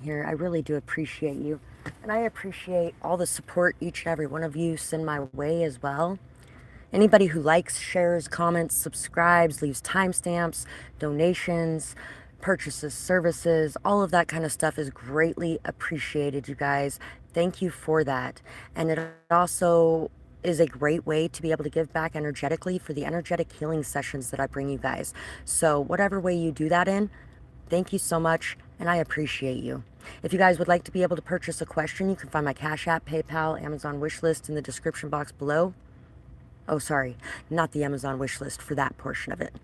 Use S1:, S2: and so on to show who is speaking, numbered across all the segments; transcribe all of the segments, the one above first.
S1: here. I really do appreciate you. And I appreciate all the support each and every one of you send my way as well. Anybody who likes, shares, comments, subscribes, leaves timestamps, donations, purchases, services, all of that kind of stuff is greatly appreciated, you guys. Thank you for that. And it also is a great way to be able to give back energetically for the energetic healing sessions that I bring you guys. So, whatever way you do that in, thank you so much, and I appreciate you. If you guys would like to be able to purchase a question, you can find my Cash App, PayPal, Amazon wish list in the description box below. Oh, sorry, not the Amazon wish list for that portion of it.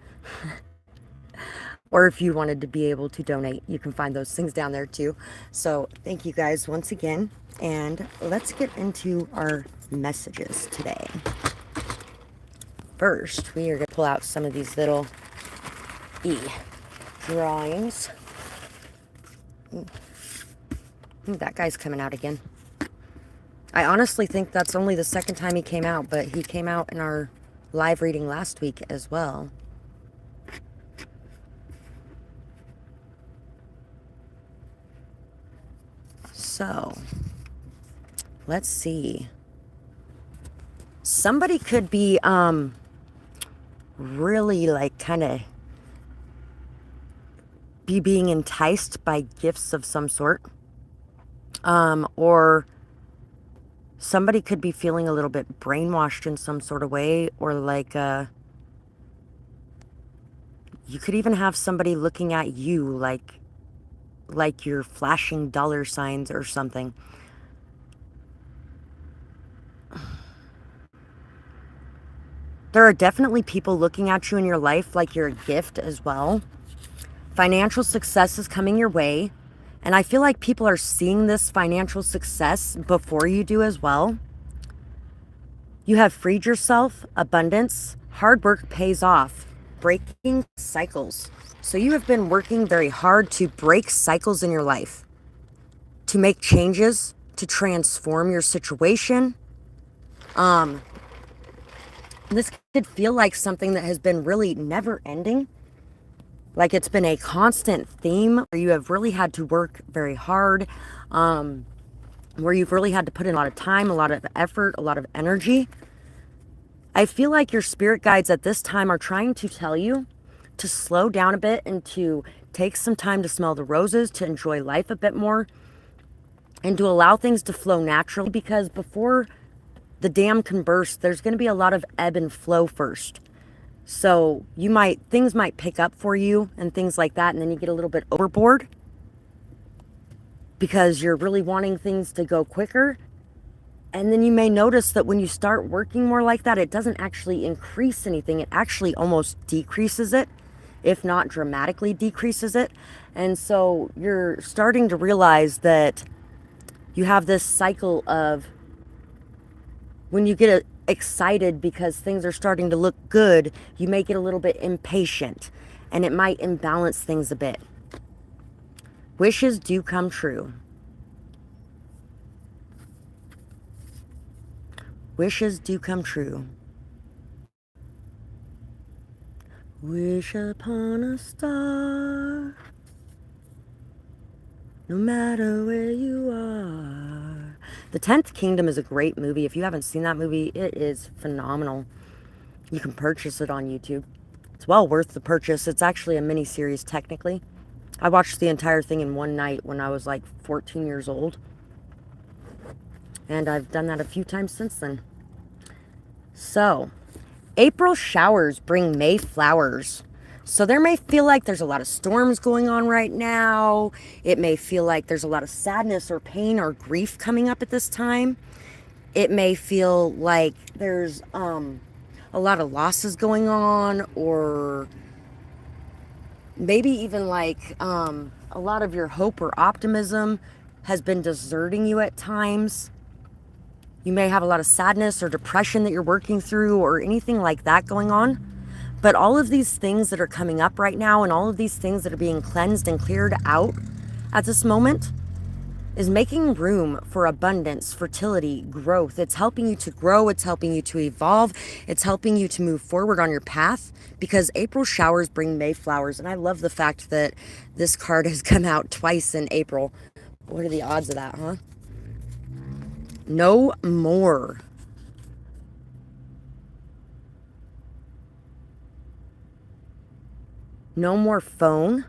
S1: Or if you wanted to be able to donate, you can find those things down there too. So thank you guys once again. And let's get into our messages today. First, we are going to pull out some of these little drawings. That guy's coming out again. I honestly think that's only the second time he came out, but he came out in our live reading last week as well. So, let's see. Somebody could be really like kind of be being enticed by gifts of some sort. Or somebody could be feeling a little bit brainwashed in some sort of way, or like you could even have somebody looking at you like you're flashing dollar signs or something. There are definitely people looking at you in your life like you're a gift as well. Financial success is coming your way. And I feel like people are seeing this financial success before you do as well. You have freed yourself, abundance, hard work pays off, breaking cycles. So you have been working very hard to break cycles in your life, to make changes, to transform your situation. This could feel like something that has been really never ending. Like it's been a constant theme where you have really had to work very hard, where you've really had to put in a lot of time, a lot of effort, a lot of energy. I feel like your spirit guides at this time are trying to tell you to slow down a bit and to take some time to smell the roses, to enjoy life a bit more, and to allow things to flow naturally, because before the dam can burst, there's going to be a lot of ebb and flow first. So things might pick up for you and things like that, and then you get a little bit overboard because you're really wanting things to go quicker. And then you may notice that when you start working more like that, it doesn't actually increase anything. It actually almost decreases it, if not dramatically decreases it. And so you're starting to realize that you have this cycle of when you get excited because things are starting to look good, you may get a little bit impatient, and it might imbalance things a bit. Wishes do come true. Wishes do come true. Wish upon a star, no matter where you are. The 10th Kingdom is a great movie. If you haven't seen that movie, it is phenomenal. You can purchase it on YouTube. It's well worth the purchase. It's actually a mini series technically. I watched the entire thing in one night when I was like 14 years old. And I've done that a few times since then. So, April showers bring May flowers. So there may feel like there's a lot of storms going on right now. It may feel like there's a lot of sadness or pain or grief coming up at this time. It may feel like there's a lot of losses going on, or maybe even like a lot of your hope or optimism has been deserting you at times. You may have a lot of sadness or depression that you're working through, or anything like that going on. But all of these things that are coming up right now, and all of these things that are being cleansed and cleared out at this moment, is making room for abundance, fertility, growth. It's helping you to grow. It's helping you to evolve. It's helping you to move forward on your path, because April showers bring May flowers. And I love the fact that this card has come out twice in April, What are the odds of that, huh? No more. No more phone.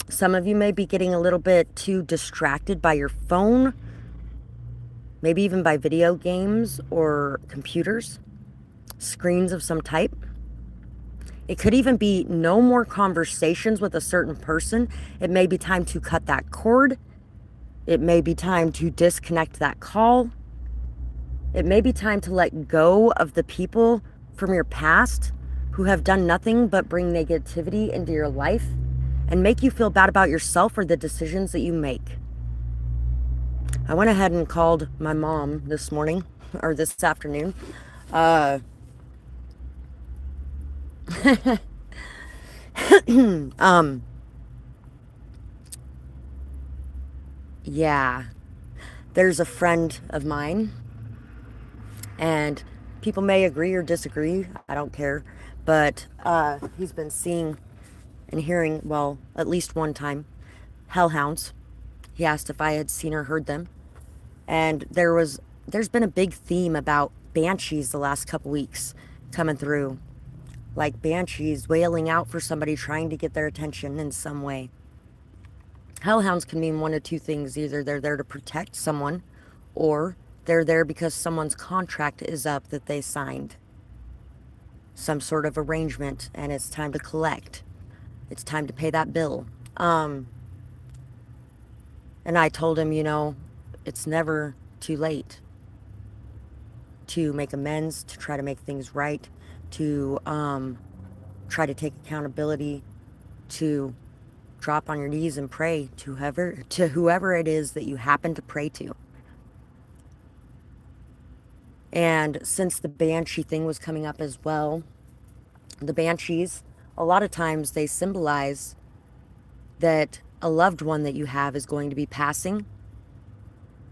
S1: Some of you may be getting a little bit too distracted by your phone, maybe even by video games or computers, screens of some type. It could even be no more conversations with a certain person. It may be time to cut that cord. It may be time to disconnect that call. It may be time to let go of the people from your past who have done nothing but bring negativity into your life and make you feel bad about yourself or the decisions that you make. I went ahead and called my mom this morning, or this afternoon. Yeah, there's a friend of mine, and people may agree or disagree, I don't care, but he's been seeing and hearing, well, at least one time, hellhounds. He asked if I had seen or heard them. And there's been a big theme about banshees the last couple weeks coming through. Like banshees wailing out for somebody trying to get their attention in some way. Hellhounds can mean one of two things. Either they're there to protect someone, or they're there because someone's contract is up that they signed. Some sort of arrangement, and it's time to collect. It's time to pay that bill. And I told him, it's never too late to make amends, to try to make things right, to try to take accountability, to drop on your knees and pray to whoever it is that you happen to pray to. And since the banshee thing was coming up as well, the banshees, a lot of times they symbolize that a loved one that you have is going to be passing.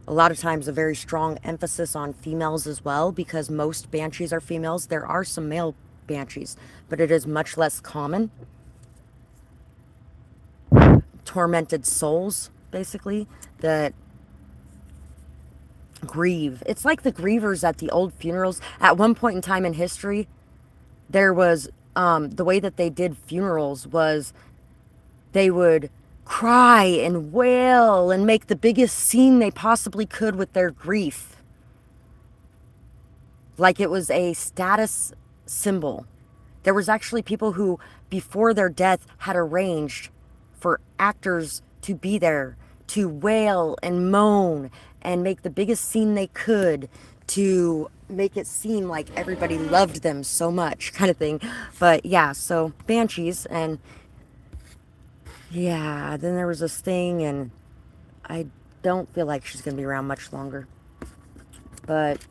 S1: A lot of times a very strong emphasis on females as well, because most banshees are females. There are some male banshees, but it is much less common. Tormented souls, basically, that grieve. It's like the grievers at the old funerals. At one point in time in history, there was the way that they did funerals was they would cry and wail and make the biggest scene they possibly could with their grief. Like it was a status symbol. There was actually people who, before their death, had arranged for actors to be there to wail and moan and make the biggest scene they could to make it seem like everybody loved them so much, kind of thing. But yeah, so banshees, and yeah, then there was this thing, and I don't feel like she's going to be around much longer. But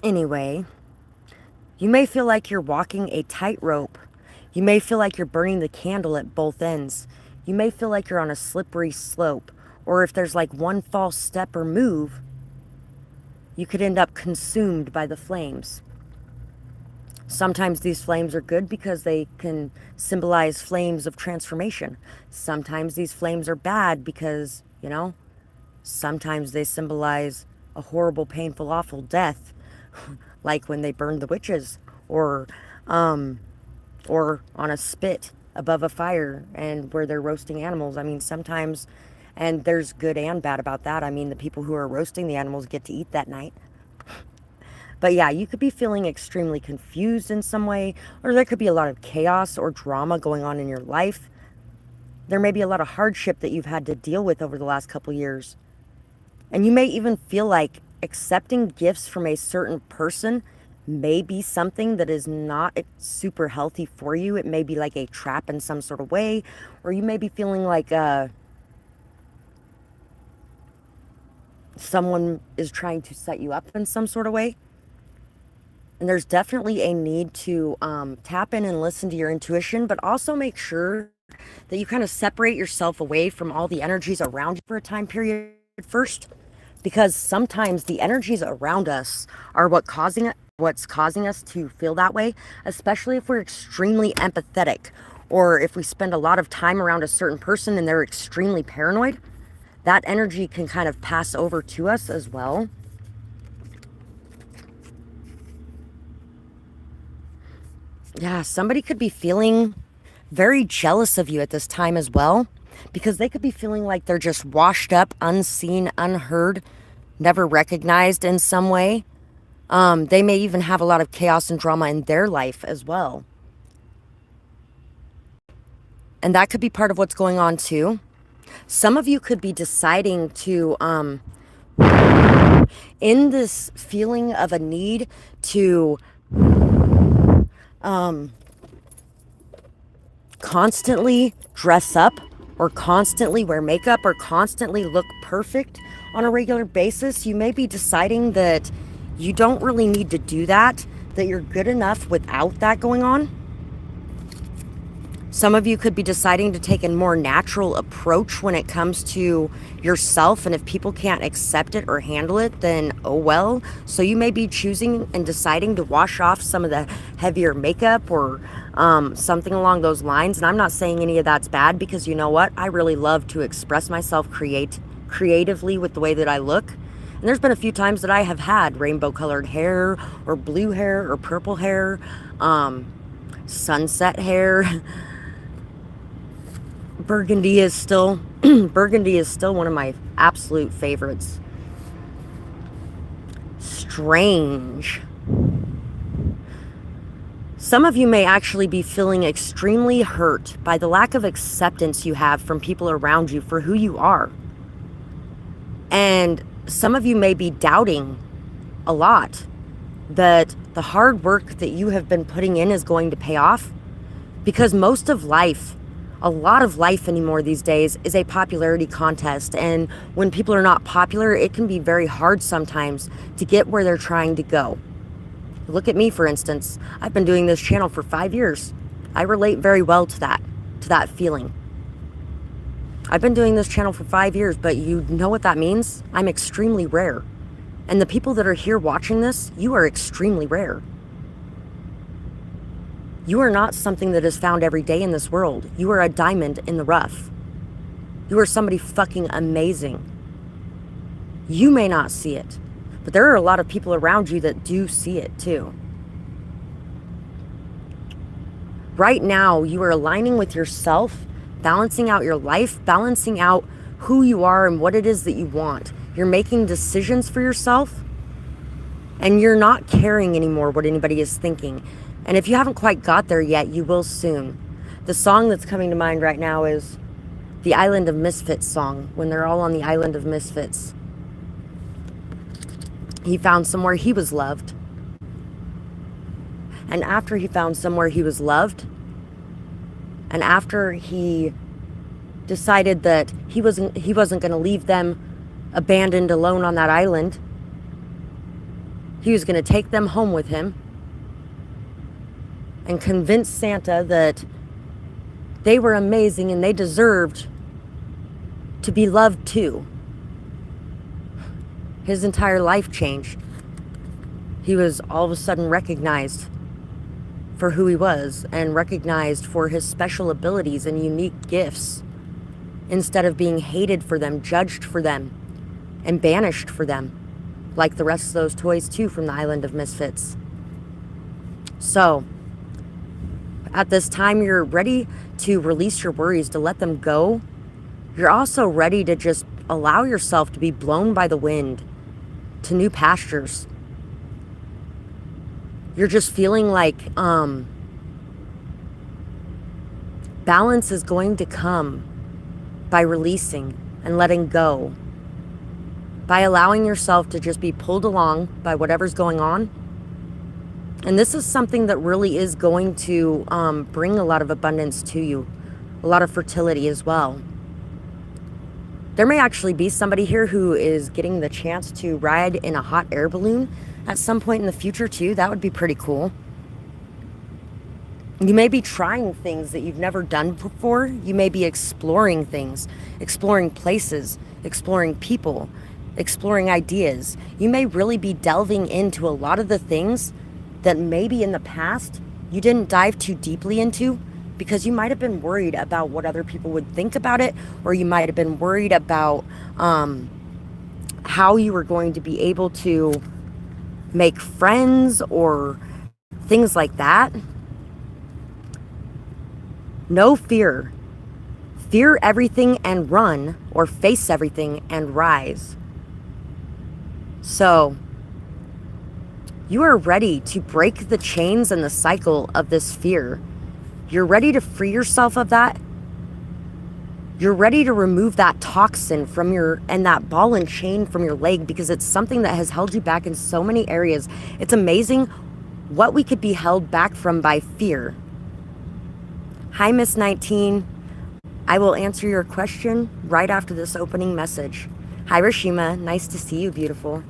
S1: anyway, you may feel like you're walking a tightrope. You may feel like you're burning the candle at both ends. You may feel like you're on a slippery slope. Or if there's like one false step or move, you could end up consumed by the flames. Sometimes these flames are good because they can symbolize flames of transformation. Sometimes these flames are bad because, sometimes they symbolize a horrible, painful, awful death, like when they burned the witches, or on a spit above a fire and where they're roasting animals. I mean, sometimes, and there's good and bad about that. I mean, the people who are roasting the animals get to eat that night. But yeah, you could be feeling extremely confused in some way, or there could be a lot of chaos or drama going on in your life. There may be a lot of hardship that you've had to deal with over the last couple years. And you may even feel like accepting gifts from a certain person may be something that is not super healthy for you. It may be like a trap in some sort of way, or you may be feeling like someone is trying to set you up in some sort of way. And there's definitely a need to tap in and listen to your intuition, but also make sure that you kind of separate yourself away from all the energies around you for a time period first, because sometimes the energies around us are what's causing us to feel that way, especially if we're extremely empathetic or if we spend a lot of time around a certain person and they're extremely paranoid, that energy can kind of pass over to us as well. Yeah, somebody could be feeling very jealous of you at this time as well, because they could be feeling like they're just washed up, unseen, unheard, never recognized in some way. They may even have a lot of chaos and drama in their life as well. And that could be part of what's going on too. Some of you could be deciding to, in this feeling of a need to constantly dress up or constantly wear makeup or constantly look perfect on a regular basis, you may be deciding that you don't really need to do that, that you're good enough without that going on. Some of you could be deciding to take a more natural approach when it comes to yourself, and if people can't accept it or handle it, then oh well. So you may be choosing and deciding to wash off some of the heavier makeup or something along those lines. And I'm not saying any of that's bad, because you know what? I really love to express myself creatively with the way that I look. And there's been a few times that I have had rainbow colored hair or blue hair or purple hair, sunset hair. Burgundy is still one of my absolute favorites. Strange. Some of you may actually be feeling extremely hurt by the lack of acceptance you have from people around you for who you are. And some of you may be doubting a lot that the hard work that you have been putting in is going to pay off, because a lot of life anymore these days is a popularity contest. And when people are not popular, it can be very hard sometimes to get where they're trying to go. Look at me, for instance. I've been doing this channel for 5 years. I relate very well to that feeling. I've been doing this channel for 5 years, but you know what that means? I'm extremely rare. And the people that are here watching this, you are extremely rare. You are not something that is found every day in this world. You are a diamond in the rough. You are somebody fucking amazing. You may not see it, but there are a lot of people around you that do see it too. Right now, you are aligning with yourself, balancing out your life, balancing out who you are and what it is that you want. You're making decisions for yourself, and you're not caring anymore what anybody is thinking. And if you haven't quite got there yet, you will soon. The song that's coming to mind right now is the Island of Misfits song, when they're all on the Island of Misfits. He found somewhere he was loved. And after he found somewhere he was loved, and after he decided that he wasn't going to leave them abandoned alone on that island, he was going to take them home with him and convince Santa that they were amazing and they deserved to be loved too. His entire life changed. He was all of a sudden recognized for who he was and recognized for his special abilities and unique gifts, instead of being hated for them, judged for them, and banished for them, like the rest of those toys too from the Island of Misfits. So, at this time, you're ready to release your worries, to let them go. You're also ready to just allow yourself to be blown by the wind to new pastures. You're just feeling like balance is going to come by releasing and letting go, by allowing yourself to just be pulled along by whatever's going on. And this is something that really is going to bring a lot of abundance to you, a lot of fertility as well. There may actually be somebody here who is getting the chance to ride in a hot air balloon at some point in the future too. That would be pretty cool. You may be trying things that you've never done before. You may be exploring things, exploring places, exploring people, exploring ideas. You may really be delving into a lot of the things that maybe in the past you didn't dive too deeply into because you might have been worried about what other people would think about it, or you might have been worried about how you were going to be able to make friends or things like that. No fear. Fear everything and run, or face everything and rise. So, you are ready to break the chains and the cycle of this fear. You're ready to free yourself of that. You're ready to remove that toxin from and that ball and chain from your leg, because it's something that has held you back in so many areas. It's amazing what we could be held back from by fear. Hi, Miss 19. I will answer your question right after this opening message. Hi, Rashima. Nice to see you, beautiful.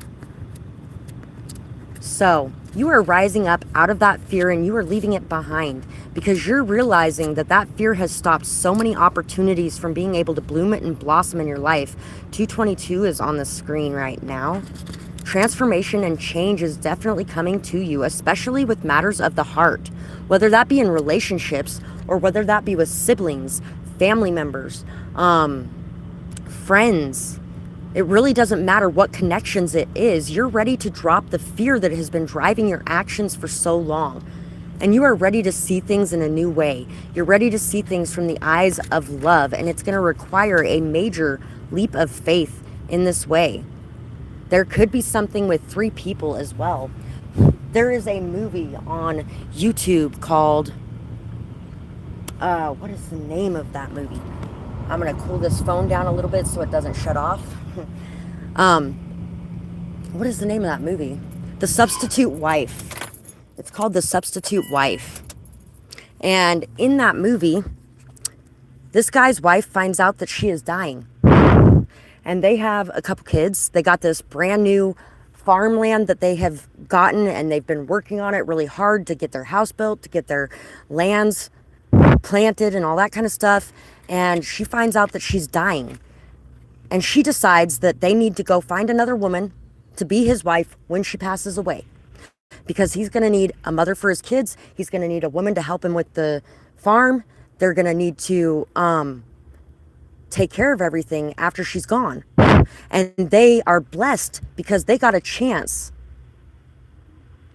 S1: So, you are rising up out of that fear and you are leaving it behind, because you're realizing that that fear has stopped so many opportunities from being able to bloom and blossom in your life. 222 is on the screen right now. Transformation and change is definitely coming to you, especially with matters of the heart, whether that be in relationships or whether that be with siblings, family members, friends. It really doesn't matter what connections it is. You're ready to drop the fear that has been driving your actions for so long. And you are ready to see things in a new way. You're ready to see things from the eyes of love. And it's going to require a major leap of faith in this way. There could be something with 3 people as well. There is a movie on YouTube called, what is the name of that movie? I'm going to cool this phone down a little bit so it doesn't shut off. What is the name of that movie? The Substitute Wife. It's called The Substitute Wife. And in that movie, this guy's wife finds out that she is dying. And they have a couple kids. They got this brand new farmland that they have gotten, and they've been working on it really hard to get their house built, to get their lands planted and all that kind of stuff. And she finds out that she's dying. And she decides that they need to go find another woman to be his wife when she passes away. Because he's going to need a mother for his kids. He's going to need a woman to help him with the farm. They're going to need to take care of everything after she's gone. And they are blessed because they got a chance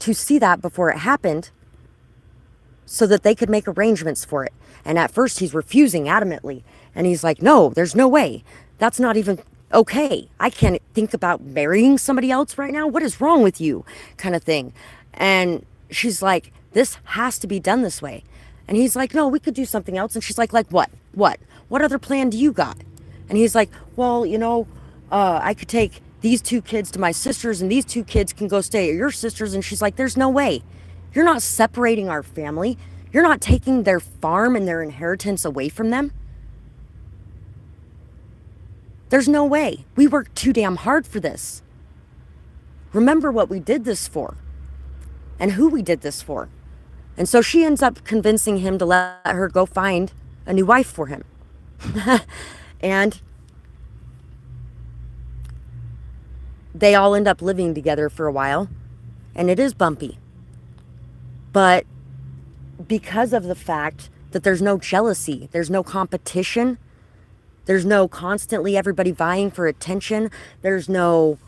S1: to see that before it happened, so that they could make arrangements for it. And at first he's refusing adamantly. And he's like, no, there's no way. That's not even okay. I can't think about marrying somebody else right now. What is wrong with you? Kind of thing. And she's like, this has to be done this way. And he's like, no, we could do something else. And she's like what? What other plan do you got? And he's like, well, I could take these 2 kids to my sisters, and these 2 kids can go stay at your sisters. And she's like, there's no way. You're not separating our family. You're not taking their farm and their inheritance away from them. There's no way. We worked too damn hard for this. Remember what we did this for and who we did this for. And so she ends up convincing him to let her go find a new wife for him. And they all end up living together for a while. And it is bumpy. But because of the fact that there's no jealousy, there's no competition, there's no constantly everybody vying for attention, there's no...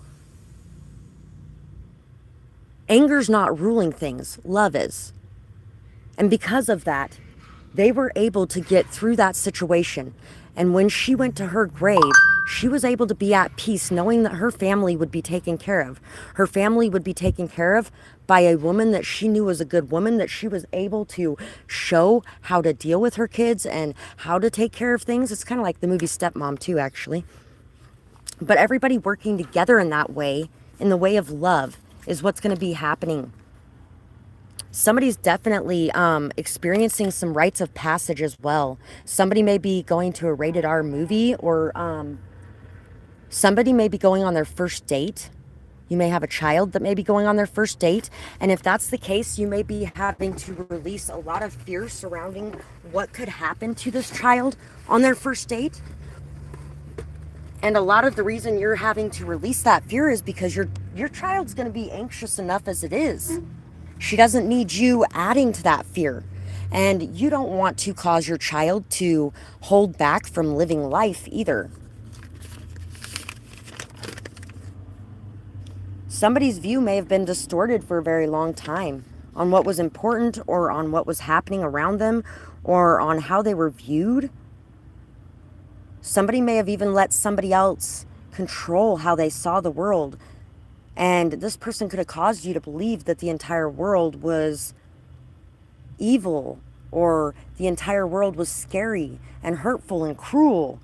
S1: Anger's not ruling things, love is. And because of that, they were able to get through that situation. And when she went to her grave, she was able to be at peace knowing that her family would be taken care of. Her family would be taken care of by a woman that she knew was a good woman, that she was able to show how to deal with her kids and how to take care of things. It's kind of like the movie Stepmom too, actually. But everybody working together in that way, in the way of love, is what's going to be happening. Somebody's definitely experiencing some rites of passage as well. Somebody may be going to a rated R movie, or somebody may be going on their first date. You may have a child that may be going on their first date. And if that's the case, you may be having to release a lot of fear surrounding what could happen to this child on their first date. And a lot of the reason you're having to release that fear is because your child's going to be anxious enough as it is. She doesn't need you adding to that fear. And you don't want to cause your child to hold back from living life either. Somebody's view may have been distorted for a very long time on what was important or on what was happening around them or on how they were viewed. Somebody may have even let somebody else control how they saw the world. And this person could have caused you to believe that the entire world was evil or the entire world was scary and hurtful and cruel.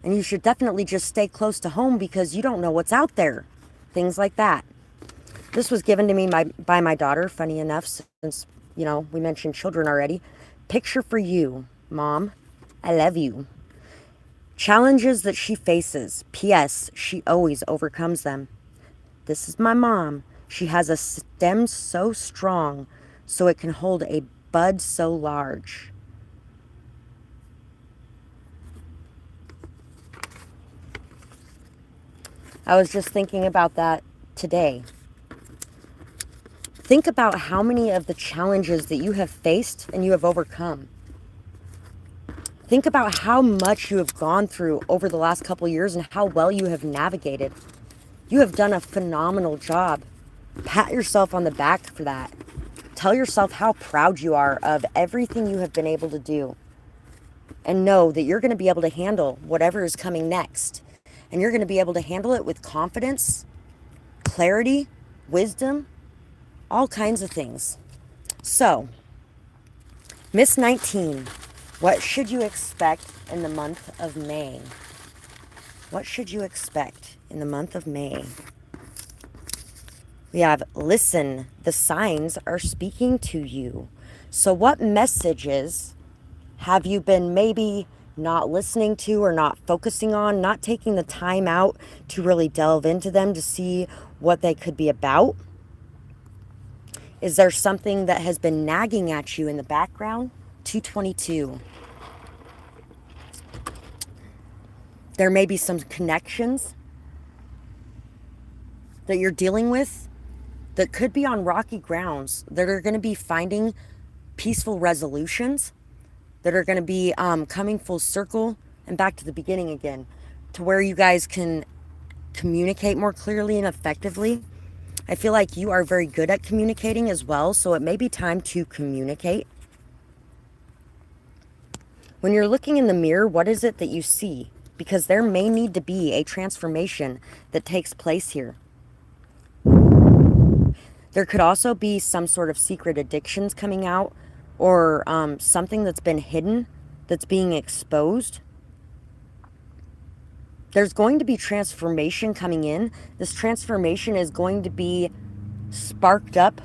S1: And you should definitely just stay close to home because you don't know what's out there. Things like that. This was given to me by my daughter, funny enough, since, we mentioned children already. Picture for you, Mom. I love you. Challenges that she faces. P.S. She always overcomes them. This is my mom. She has a stem so strong so it can hold a bud so large. I was just thinking about that today. Think about how many of the challenges that you have faced and you have overcome. Think about how much you have gone through over the last couple years and how well you have navigated. You have done a phenomenal job. Pat yourself on the back for that. Tell yourself how proud you are of everything you have been able to do. And know that you're going to be able to handle whatever is coming next. And you're going to be able to handle it with confidence, clarity, wisdom, all kinds of things. So, Miss 19, what should you expect in the month of May? What should you expect in the month of May? We have, listen, the signs are speaking to you. So what messages have you been maybe not listening to or not focusing on, not taking the time out to really delve into them to see what they could be about? Is there something that has been nagging at you in the background? 222. There may be some connections that you're dealing with that could be on rocky grounds, that are going to be finding peaceful resolutions, that are going to be coming full circle and back to the beginning again, to where you guys can communicate more clearly and effectively. I feel like you are very good at communicating as well, so it may be time to communicate. When you're looking in the mirror, what is it that you see? Because there may need to be a transformation that takes place here. There could also be some sort of secret addictions coming out, or something that's been hidden that's being exposed. There's going to be transformation coming in. This transformation is going to be sparked up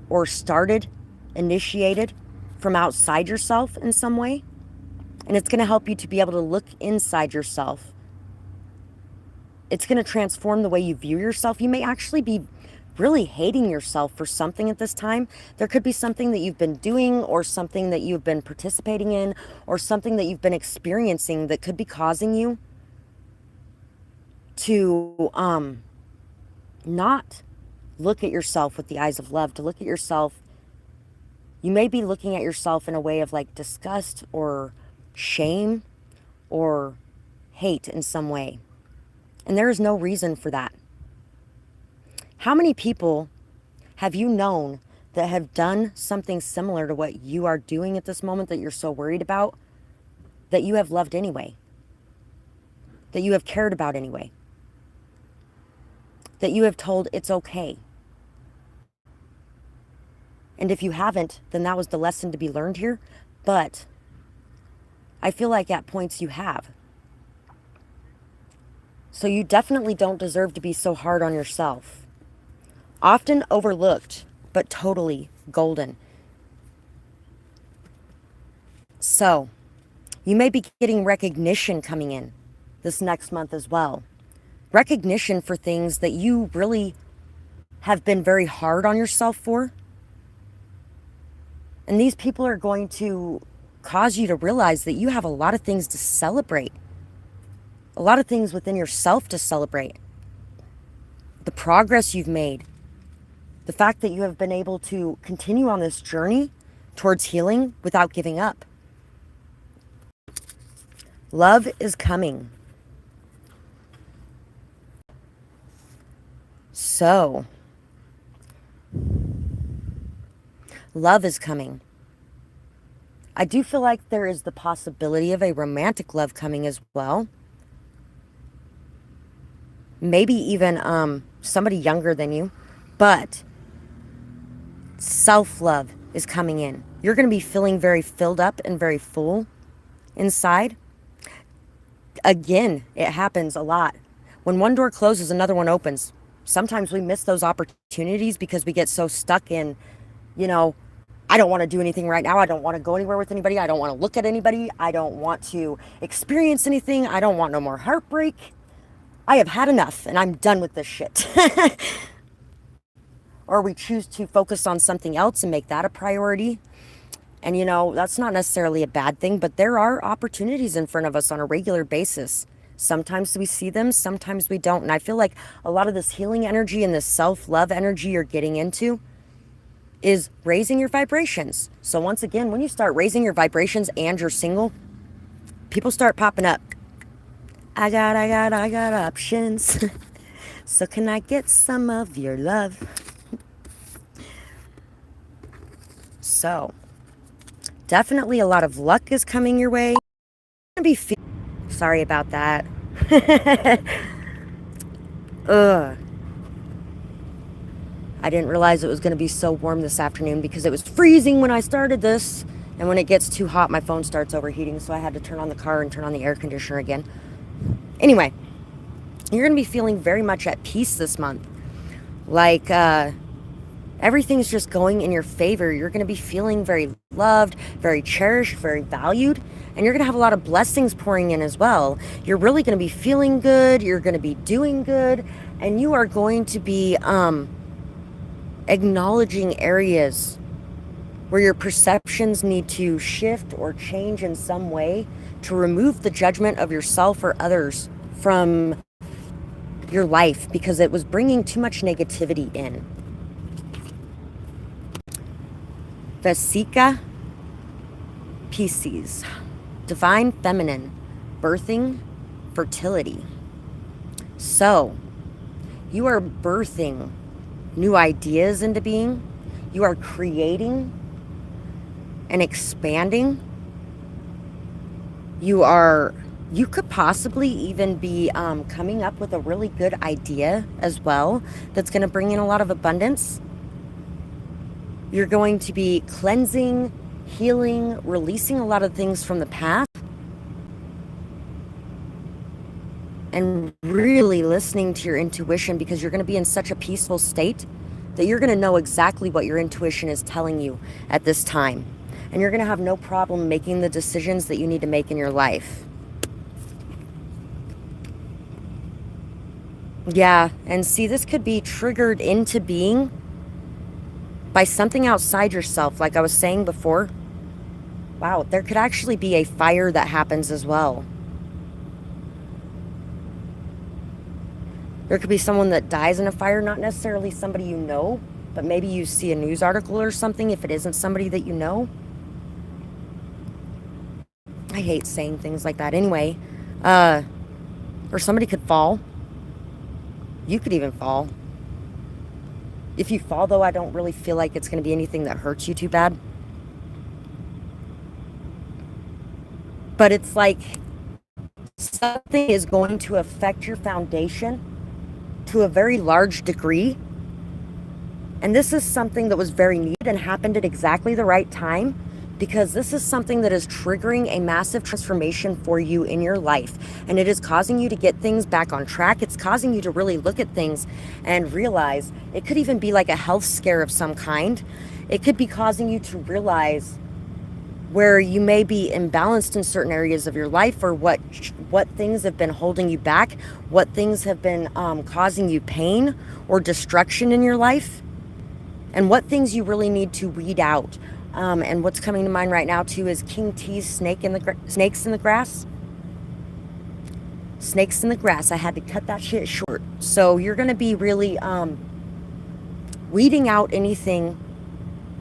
S1: or started, initiated from outside yourself in some way. And it's going to help you to be able to look inside yourself. It's going to transform the way you view yourself. You may actually be really hating yourself for something at this time. There could be something that you've been doing or something that you've been participating in or something that you've been experiencing that could be causing you to not look at yourself with the eyes of love, to look at yourself. You may be looking at yourself in a way of like disgust or shame or hate in some way. And there is no reason for that. How many people have you known that have done something similar to what you are doing at this moment that you're so worried about, that you have loved anyway, that you have cared about anyway, that you have told it's okay? And if you haven't, then that was the lesson to be learned here. But I feel like at points you have. So you definitely don't deserve to be so hard on yourself. Often overlooked, but totally golden. So, you may be getting recognition coming in this next month as well. Recognition for things that you really have been very hard on yourself for. And these people are going to cause you to realize that you have a lot of things to celebrate. A lot of things within yourself to celebrate. The progress you've made. The fact that you have been able to continue on this journey towards healing without giving up. Love is coming. So, love is coming. I do feel like there is the possibility of a romantic love coming as well. Maybe even somebody younger than you. But self-love is coming in. You're going to be feeling very filled up and very full inside. Again, it happens a lot. When one door closes, another one opens. Sometimes we miss those opportunities because we get so stuck in, you know, I don't want to do anything right now. I don't want to go anywhere with anybody. I don't want to look at anybody. I don't want to experience anything. I don't want no more heartbreak. I have had enough and I'm done with this shit. Or we choose to focus on something else and make that a priority. And, you know, that's not necessarily a bad thing, but there are opportunities in front of us on a regular basis. Sometimes we see them, sometimes we don't. And I feel like a lot of this healing energy and this self-love energy you're getting into is raising your vibrations. So once again, when you start raising your vibrations and you're single, people start popping up. I got options. So can I get some of your love? So definitely a lot of luck is coming your way. Sorry about that. Ugh. I didn't realize it was going to be so warm this afternoon because it was freezing when I started this. And when it gets too hot, my phone starts overheating. So I had to turn on the car and turn on the air conditioner again. Anyway, you're going to be feeling very much at peace this month. Like, everything's just going in your favor. You're going to be feeling very loved, very cherished, very valued. And you're going to have a lot of blessings pouring in as well. You're really going to be feeling good. You're going to be doing good. And you are going to be acknowledging areas where your perceptions need to shift or change in some way to remove the judgment of yourself or others from your life because it was bringing too much negativity in. Vesica Pisces, divine feminine, birthing, fertility. So, you are birthing new ideas into being. You are creating and expanding. You could possibly even be coming up with a really good idea as well that's going to bring in a lot of abundance. You're going to be cleansing, healing, releasing a lot of things from the past, and really listening to your intuition because you're going to be in such a peaceful state that you're going to know exactly what your intuition is telling you at this time. And you're going to have no problem making the decisions that you need to make in your life. Yeah, and see, this could be triggered into being by something outside yourself, like I was saying before. Wow, there could actually be a fire that happens as well. There could be someone that dies in a fire, not necessarily somebody you know, but maybe you see a news article or something if it isn't somebody that you know. I hate saying things like that anyway. Or somebody could fall. You could even fall. If you fall, though, I don't really feel like it's going to be anything that hurts you too bad. But it's like something is going to affect your foundation to a very large degree. And this is something that was very needed and happened at exactly the right time, because this is something that is triggering a massive transformation for you in your life. And it is causing you to get things back on track. It's causing you to really look at things and realize it could even be like a health scare of some kind. It could be causing you to realize where you may be imbalanced in certain areas of your life, or what things have been holding you back, what things have been causing you pain or destruction in your life, and what things you really need to weed out. And what's coming to mind right now too is King T's snakes in the grass. Snakes in the grass. I had to cut that shit short. So you're going to be really weeding out anything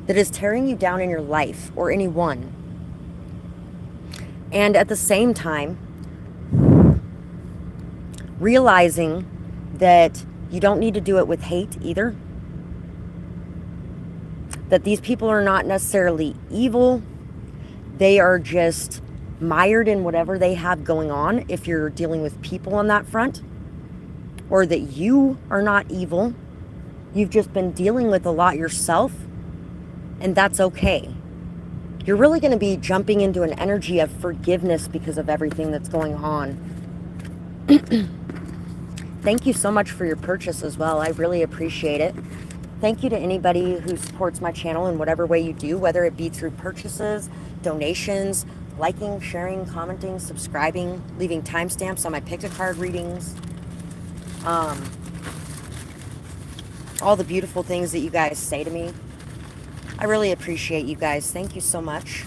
S1: that is tearing you down in your life, or anyone. And at the same time, realizing that you don't need to do it with hate either. That these people are not necessarily evil. They are just mired in whatever they have going on, if you're dealing with people on that front. Or that you are not evil. You've just been dealing with a lot yourself, and that's okay. You're really going to be jumping into an energy of forgiveness because of everything that's going on. Thank you so much for your purchase as well. I really appreciate it. Thank you to anybody who supports my channel in whatever way you do, whether it be through purchases, donations, liking, sharing, commenting, subscribing, leaving timestamps on my pick-a-card readings. All the beautiful things that you guys say to me. I really appreciate you guys. Thank you so much.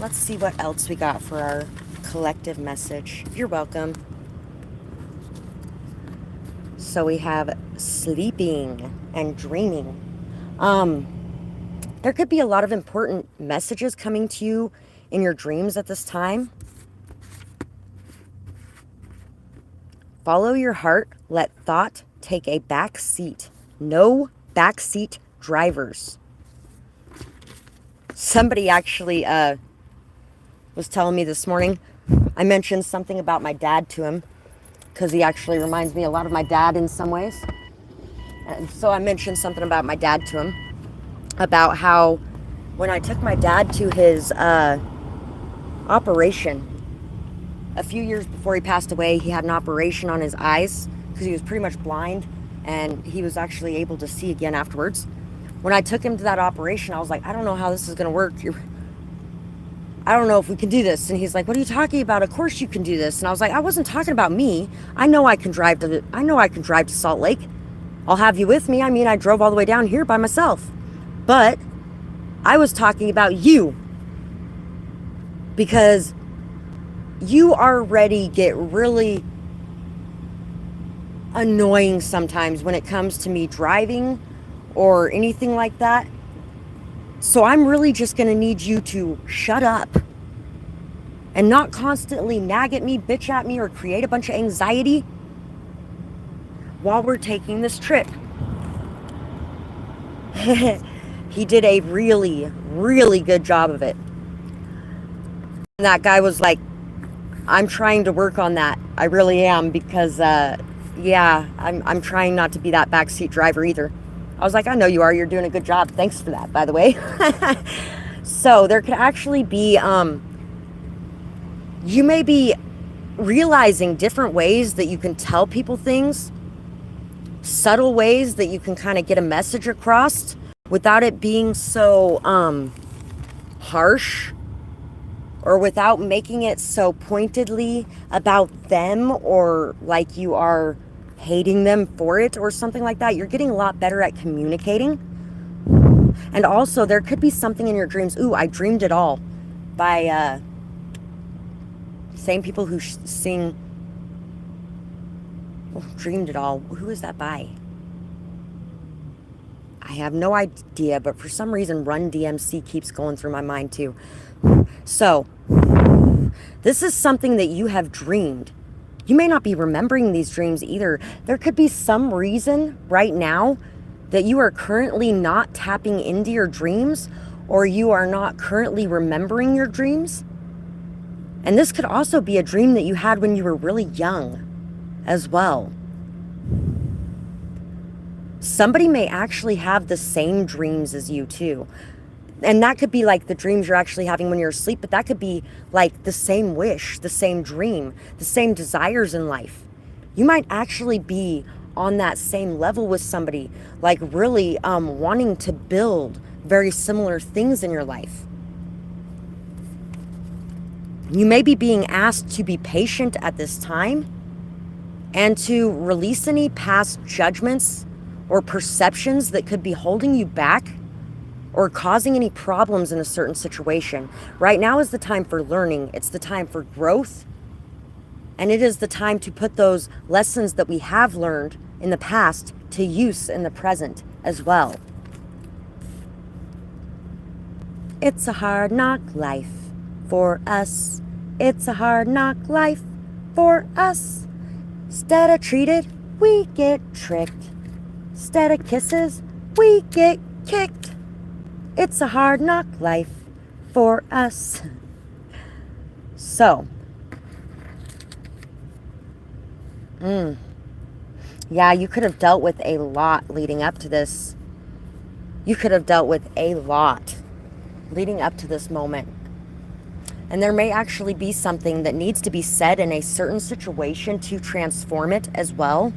S1: Let's see what else we got for our collective message. You're welcome. So we have sleeping and dreaming. There could be a lot of important messages coming to you in your dreams at this time. Follow your heart. Let thought take a back seat. No backseat drivers. Somebody actually was telling me this morning, I mentioned something about my dad to him, because he actually reminds me a lot of my dad in some ways. And so I mentioned something about my dad to him, about how when I took my dad to his operation, a few years before he passed away, he had an operation on his eyes because he was pretty much blind, and he was actually able to see again afterwards. When I took him to that operation, I was like, I don't know how this is going to work. I don't know if we can do this. And he's like, what are you talking about? Of course you can do this. And I was like, I wasn't talking about me. I know I can drive to Salt Lake. I'll have you with me. I mean, I drove all the way down here by myself. But I was talking about you, because you already get really annoying sometimes when it comes to me driving or anything like that. So I'm really just going to need you to shut up and not constantly nag at me, bitch at me, or create a bunch of anxiety while we're taking this trip. He did a really, really good job of it. And that guy was like, I'm trying to work on that. I really am, because, yeah, I'm trying not to be that backseat driver either. I was like, I know you are. You're doing a good job. Thanks for that, by the way. So there could actually be, you may be realizing different ways that you can tell people things, subtle ways that you can kind of get a message across without it being so harsh, or without making it so pointedly about them, or like you are hating them for it or something like that. You're getting a lot better at communicating. And also, there could be something in your dreams. Ooh, I Dreamed It All by same people who sing Dreamed It All. Who is that by? I have no idea, but for some reason Run DMC keeps going through my mind too. So this is something that you have dreamed. You may not be remembering these dreams either. There could be some reason right now that you are currently not tapping into your dreams, or you are not currently remembering your dreams. And this could also be a dream that you had when you were really young as well. Somebody may actually have the same dreams as you too. And that could be like the dreams you're actually having when you're asleep, but that could be like the same wish, the same dream, the same desires in life. You might actually be on that same level with somebody, like really wanting to build very similar things in your life. You may be being asked to be patient at this time and to release any past judgments or perceptions that could be holding you back or causing any problems in a certain situation. Right now is the time for learning. It's the time for growth. And it is the time to put those lessons that we have learned in the past to use in the present as well. It's a hard knock life for us. It's a hard knock life for us. Instead of treated, we get tricked. Instead of kisses, we get kicked. It's a hard knock life for us. So, yeah, you could have dealt with a lot leading up to this. You could have dealt with a lot leading up to this moment. And there may actually be something that needs to be said in a certain situation to transform it as well.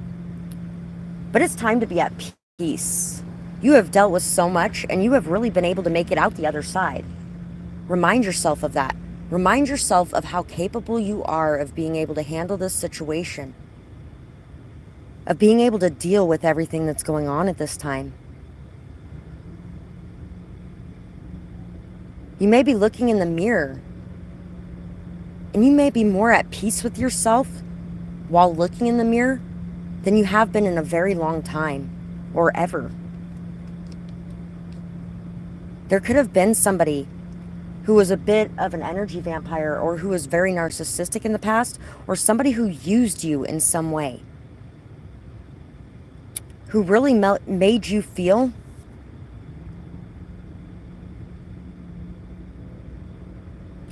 S1: But it's time to be at peace. You have dealt with so much, and you have really been able to make it out the other side. Remind yourself of that. Remind yourself of how capable you are of being able to handle this situation, of being able to deal with everything that's going on at this time. You may be looking in the mirror, and you may be more at peace with yourself while looking in the mirror than you have been in a very long time, or ever. There could have been somebody who was a bit of an energy vampire, or who was very narcissistic in the past, or somebody who used you in some way, who really made you feel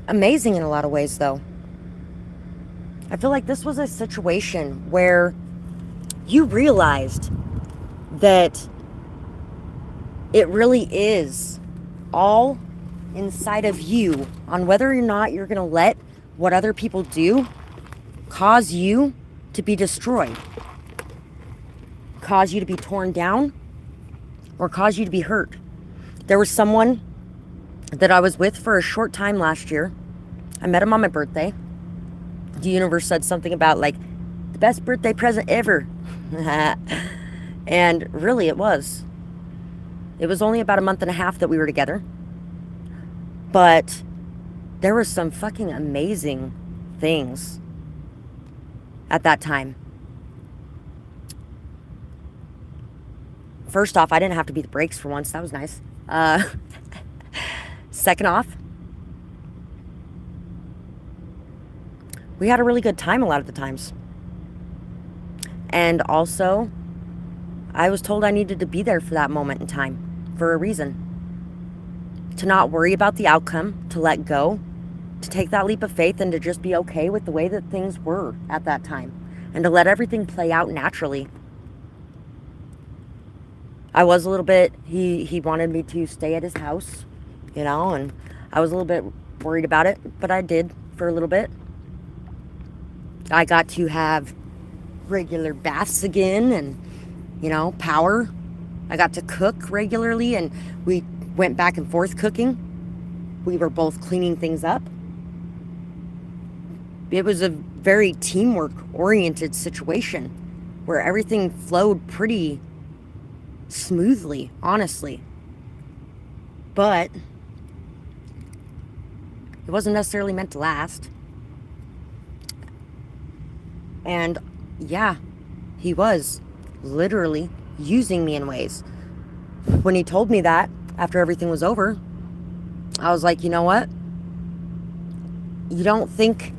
S1: amazing in a lot of ways, though. I feel like this was a situation where you realized that it really is all inside of you on whether or not you're going to let what other people do cause you to be destroyed, cause you to be torn down, or cause you to be hurt. There was someone that I was with for a short time last year. I met him on my birthday. The universe said something about like the best birthday present ever. And really it was. It was only about a month and a half that we were together. But there were some fucking amazing things at that time. First off, I didn't have to be the brakes for once. That was nice. Second off, we had a really good time a lot of the times. And also, I was told I needed to be there for that moment in time for a reason. To not worry about the outcome, to let go, to take that leap of faith, and to just be okay with the way that things were at that time, and to let everything play out naturally. I was a little bit, he wanted me to stay at his house, you know, and I was a little bit worried about it, but I did for a little bit. I got to have regular baths again, and, you know, power. I got to cook regularly, and we went back and forth cooking. We were both cleaning things up. It was a very teamwork oriented situation where everything flowed pretty smoothly, honestly. But it wasn't necessarily meant to last. And yeah, he was literally using me in ways. When he told me that after everything was over, I was like, you know what? You don't think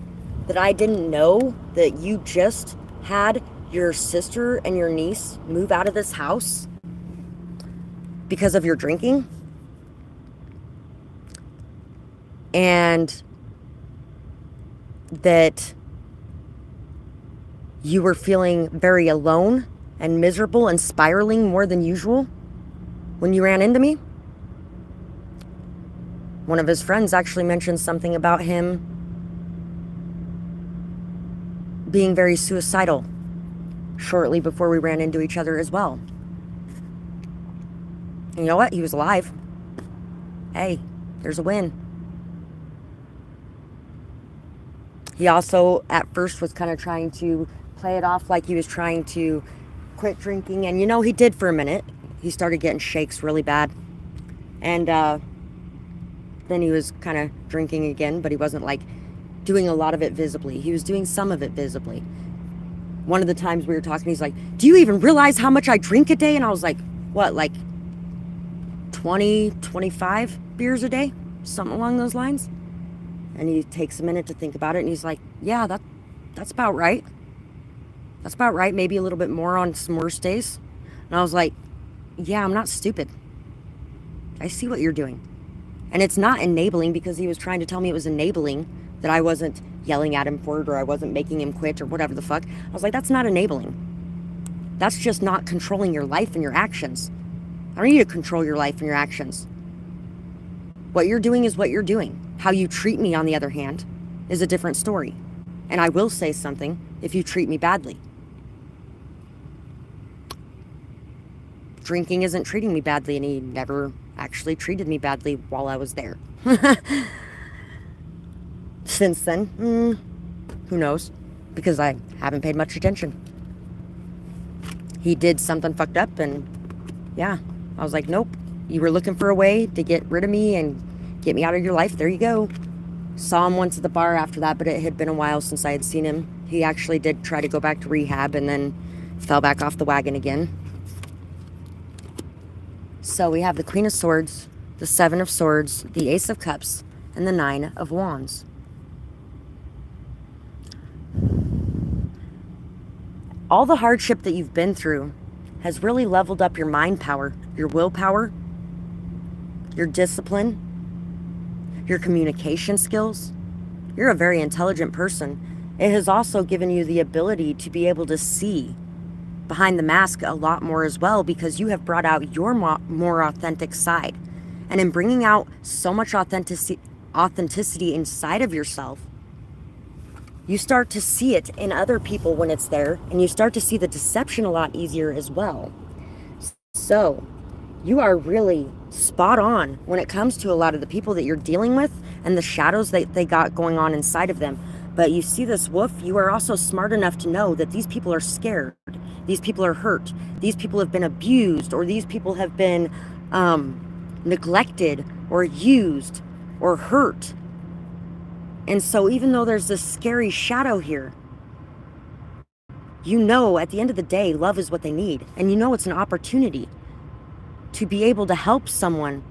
S1: that I didn't know that you just had your sister and your niece move out of this house because of your drinking? And that you were feeling very alone and miserable and spiraling more than usual when you ran into me? One of his friends actually mentioned something about him being very suicidal shortly before we ran into each other as well. And you know what? He was alive. Hey, there's a win. He also at first was kind of trying to play it off like he was trying to quit drinking, and you know, he did for a minute. He started getting shakes really bad, and then he was kind of drinking again, but he wasn't like doing a lot of it visibly. He was doing some of it visibly. One of the times we were talking, he's like, do you even realize how much I drink a day? And I was like, what, like 20, 25 beers a day? Something along those lines. And he takes a minute to think about it, and he's like, yeah, that's about right. That's about right. Maybe a little bit more on some worse days. And I was like, yeah, I'm not stupid. I see what you're doing. And it's not enabling, because he was trying to tell me it was enabling that I wasn't yelling at him for it, or I wasn't making him quit, or whatever the fuck. I was like, that's not enabling. That's just not controlling your life and your actions. I don't need to control your life and your actions. What you're doing is what you're doing. How you treat me, on the other hand, is a different story. And I will say something if you treat me badly. Drinking isn't treating me badly, and he never actually treated me badly while I was there. Since then, who knows? Because I haven't paid much attention. He did something fucked up, and yeah, I was like, nope. You were looking for a way to get rid of me and get me out of your life. There you go. Saw him once at the bar after that, but it had been a while since I had seen him. He actually did try to go back to rehab and then fell back off the wagon again. So we have the Queen of Swords, the Seven of Swords, the Ace of Cups, and the Nine of Wands. All the hardship that you've been through has really leveled up your mind power, your willpower, your discipline, your communication skills. You're a very intelligent person. It has also given you the ability to be able to see behind the mask a lot more as well, because you have brought out your more authentic side. And in bringing out so much authenticity inside of yourself, you start to see it in other people when it's there, and you start to see the deception a lot easier as well. So you are really spot on when it comes to a lot of the people that you're dealing with and the shadows that they got going on inside of them. But you see this wolf, you are also smart enough to know that these people are scared. These people are hurt. These people have been abused, or these people have been neglected or used or hurt. And so even though there's this scary shadow here, you know at the end of the day, love is what they need. And you know it's an opportunity to be able to help someone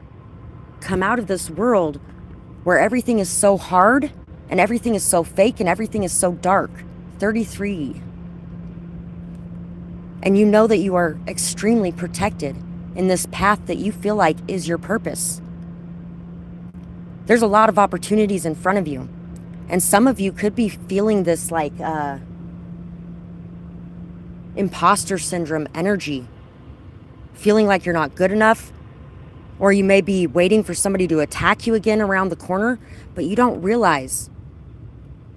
S1: come out of this world where everything is so hard and everything is so fake and everything is so dark. 33. And you know that you are extremely protected in this path that you feel like is your purpose. There's a lot of opportunities in front of you. And some of you could be feeling this like imposter syndrome energy, feeling like you're not good enough, or you may be waiting for somebody to attack you again around the corner, but you don't realize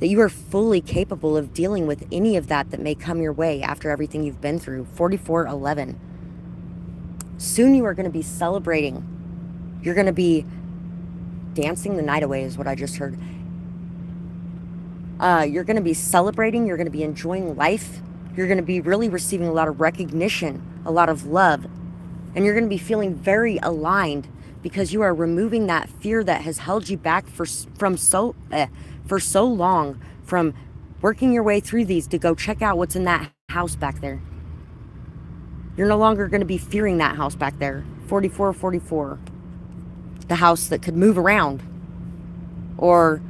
S1: that you are fully capable of dealing with any of that may come your way after everything you've been through. 4411. Soon you are going to be celebrating. You're going to be dancing the night away is what I just heard. You're going to be celebrating. You're going to be enjoying life. You're going to be really receiving a lot of recognition, a lot of love. And you're going to be feeling very aligned, because you are removing that fear that has held you back for so long from working your way through these to go check out what's in that house back there. You're no longer going to be fearing that house back there. 4444. The house that could move around. Or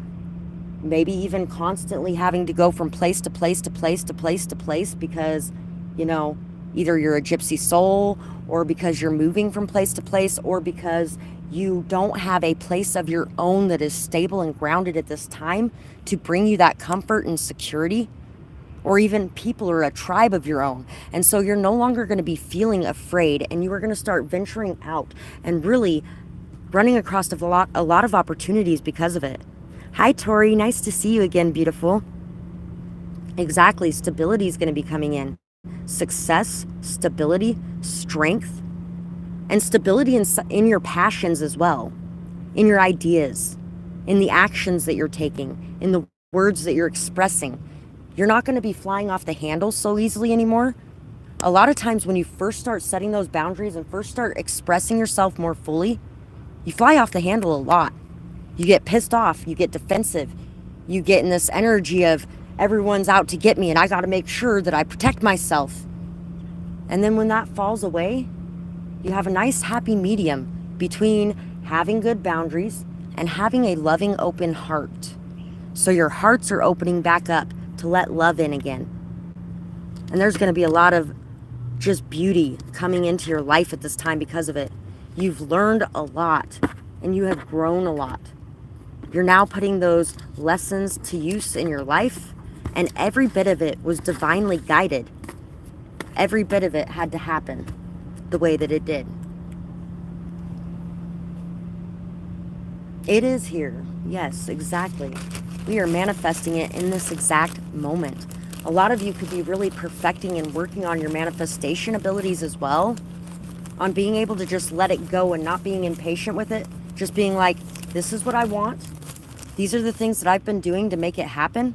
S1: maybe even constantly having to go from place to place to place to place to place because, either you're a gypsy soul, or because you're moving from place to place, or because you don't have a place of your own that is stable and grounded at this time to bring you that comfort and security, or even people or a tribe of your own. And so you're no longer going to be feeling afraid, and you are going to start venturing out and really running across a lot of opportunities because of it. Hi, Tori. Nice to see you again, beautiful. Exactly. Stability is going to be coming in. Success, stability, strength, and stability in your passions as well, in your ideas, in the actions that you're taking, in the words that you're expressing. You're not going to be flying off the handle so easily anymore. A lot of times when you first start setting those boundaries and first start expressing yourself more fully, you fly off the handle a lot. You get pissed off, you get defensive, you get in this energy of everyone's out to get me and I got to make sure that I protect myself. And then when that falls away, you have a nice happy medium between having good boundaries and having a loving, open heart. So your hearts are opening back up to let love in again. And there's going to be a lot of just beauty coming into your life at this time because of it. You've learned a lot and you have grown a lot. You're now putting those lessons to use in your life, and every bit of it was divinely guided. Every bit of it had to happen the way that it did. It is here. Yes, exactly. We are manifesting it in this exact moment. A lot of you could be really perfecting and working on your manifestation abilities as well, on being able to just let it go and not being impatient with it. Just being like, this is what I want. These are the things that I've been doing to make it happen.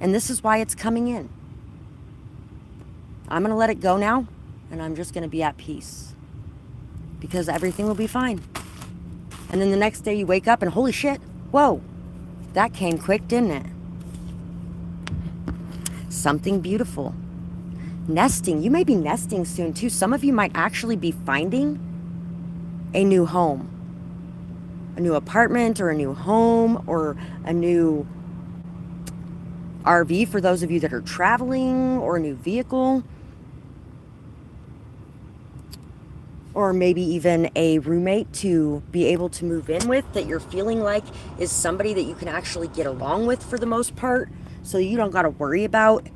S1: And this is why it's coming in. I'm going to let it go now, and I'm just going to be at peace. Because everything will be fine. And then the next day you wake up and holy shit, whoa, that came quick, didn't it? Something beautiful. Nesting. You may be nesting soon too. Some of you might actually be finding a new home. A new apartment or a new home or a new RV for those of you that are traveling, or a new vehicle. Or maybe even a roommate to be able to move in with that you're feeling like is somebody that you can actually get along with for the most part, so you don't got to worry about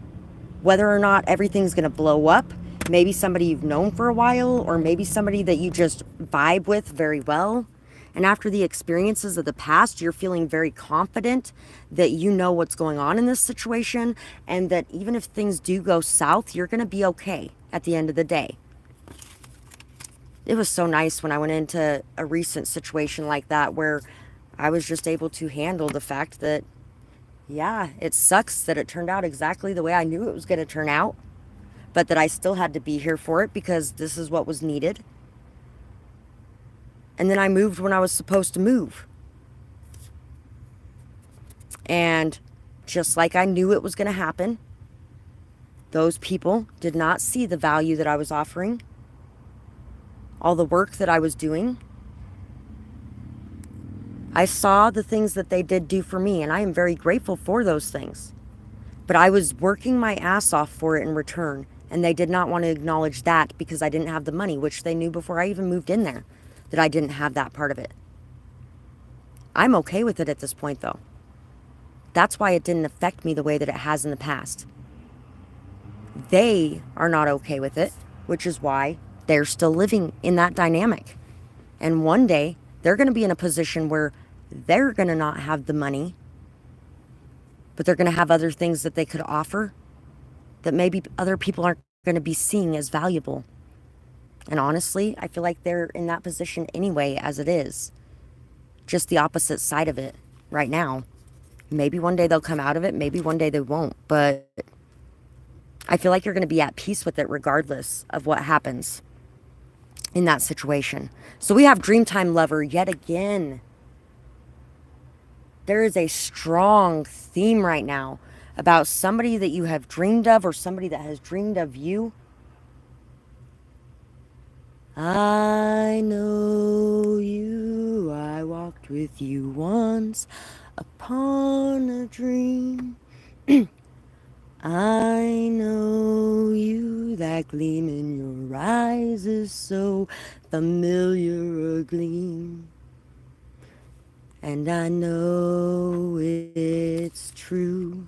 S1: whether or not everything's going to blow up. Maybe somebody you've known for a while, or maybe somebody that you just vibe with very well. And after the experiences of the past, you're feeling very confident that you know what's going on in this situation, and that even if things do go south, you're going to be okay at the end of the day. It was so nice when I went into a recent situation like that where I was just able to handle the fact that, yeah, it sucks that it turned out exactly the way I knew it was going to turn out, but that I still had to be here for it because this is what was needed. And then I moved when I was supposed to move. And just like I knew it was going to happen, those people did not see the value that I was offering, all the work that I was doing. I saw the things that they did do for me, and I am very grateful for those things. But I was working my ass off for it in return, and they did not want to acknowledge that because I didn't have the money, which they knew before I even moved in there, that I didn't have that part of it. I'm okay with it at this point, though. That's why it didn't affect me the way that it has in the past. They are not okay with it, which is why they're still living in that dynamic. And one day, they're going to be in a position where they're going to not have the money, but they're going to have other things that they could offer that maybe other people aren't going to be seeing as valuable. And honestly, I feel like they're in that position anyway as it is. Just the opposite side of it right now. Maybe one day they'll come out of it, maybe one day they won't, but I feel like you're going to be at peace with it regardless of what happens in that situation. So we have Dreamtime Lover yet again. There is a strong theme right now about somebody that you have dreamed of, or somebody that has dreamed of you. I know you, I walked with you once upon a dream. I know you, that gleam in your eyes is so familiar a gleam. And I know it's true.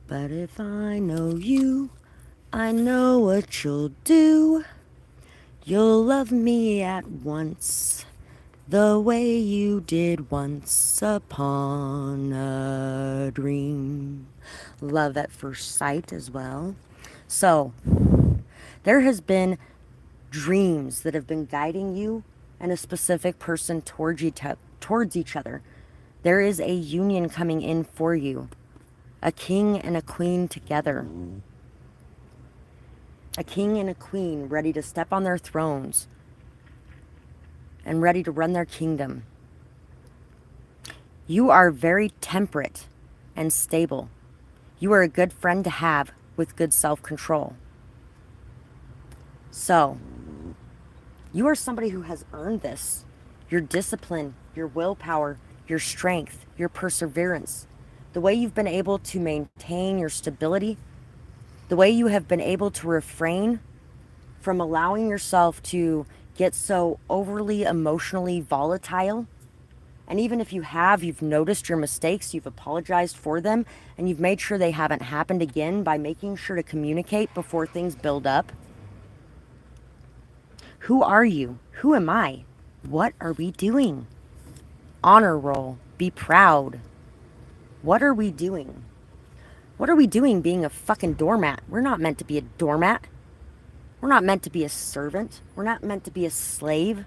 S1: But if I know you, I know what you'll do. You'll love me at once, the way you did once upon a dream. Love at first sight as well. So, there has been dreams that have been guiding you and a specific person towards each other. There is a union coming in for you. A king and a queen together. A king and a queen ready to step on their thrones and ready to run their kingdom. You are very temperate and stable. You are a good friend to have with good self-control. So, You are somebody who has earned this. Your discipline, your willpower, your strength, your perseverance, the way you've been able to maintain your stability, the way you have been able to refrain from allowing yourself to get so overly emotionally volatile. And even if you have, you've noticed your mistakes, you've apologized for them, and you've made sure they haven't happened again by making sure to communicate before things build up. Who are you? Who am I? What are we doing? Honor roll. Be proud. What are we doing? What are we doing being a fucking doormat? We're not meant to be a doormat. We're not meant to be a servant. We're not meant to be a slave.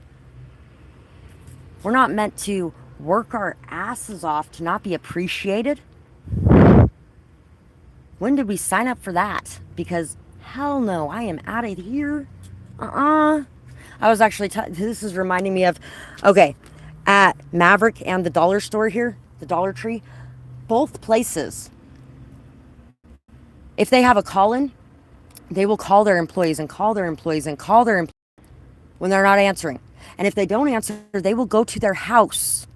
S1: We're not meant to work our asses off to not be appreciated. When did we sign up for that? Because hell no, I am out of here. I was actually, this is reminding me of, okay, at Maverick and the dollar store here, the Dollar Tree, both places, if they have a call-in, they will call their employees and call their employees and call their employees when they're not answering. And if they don't answer, they will go to their house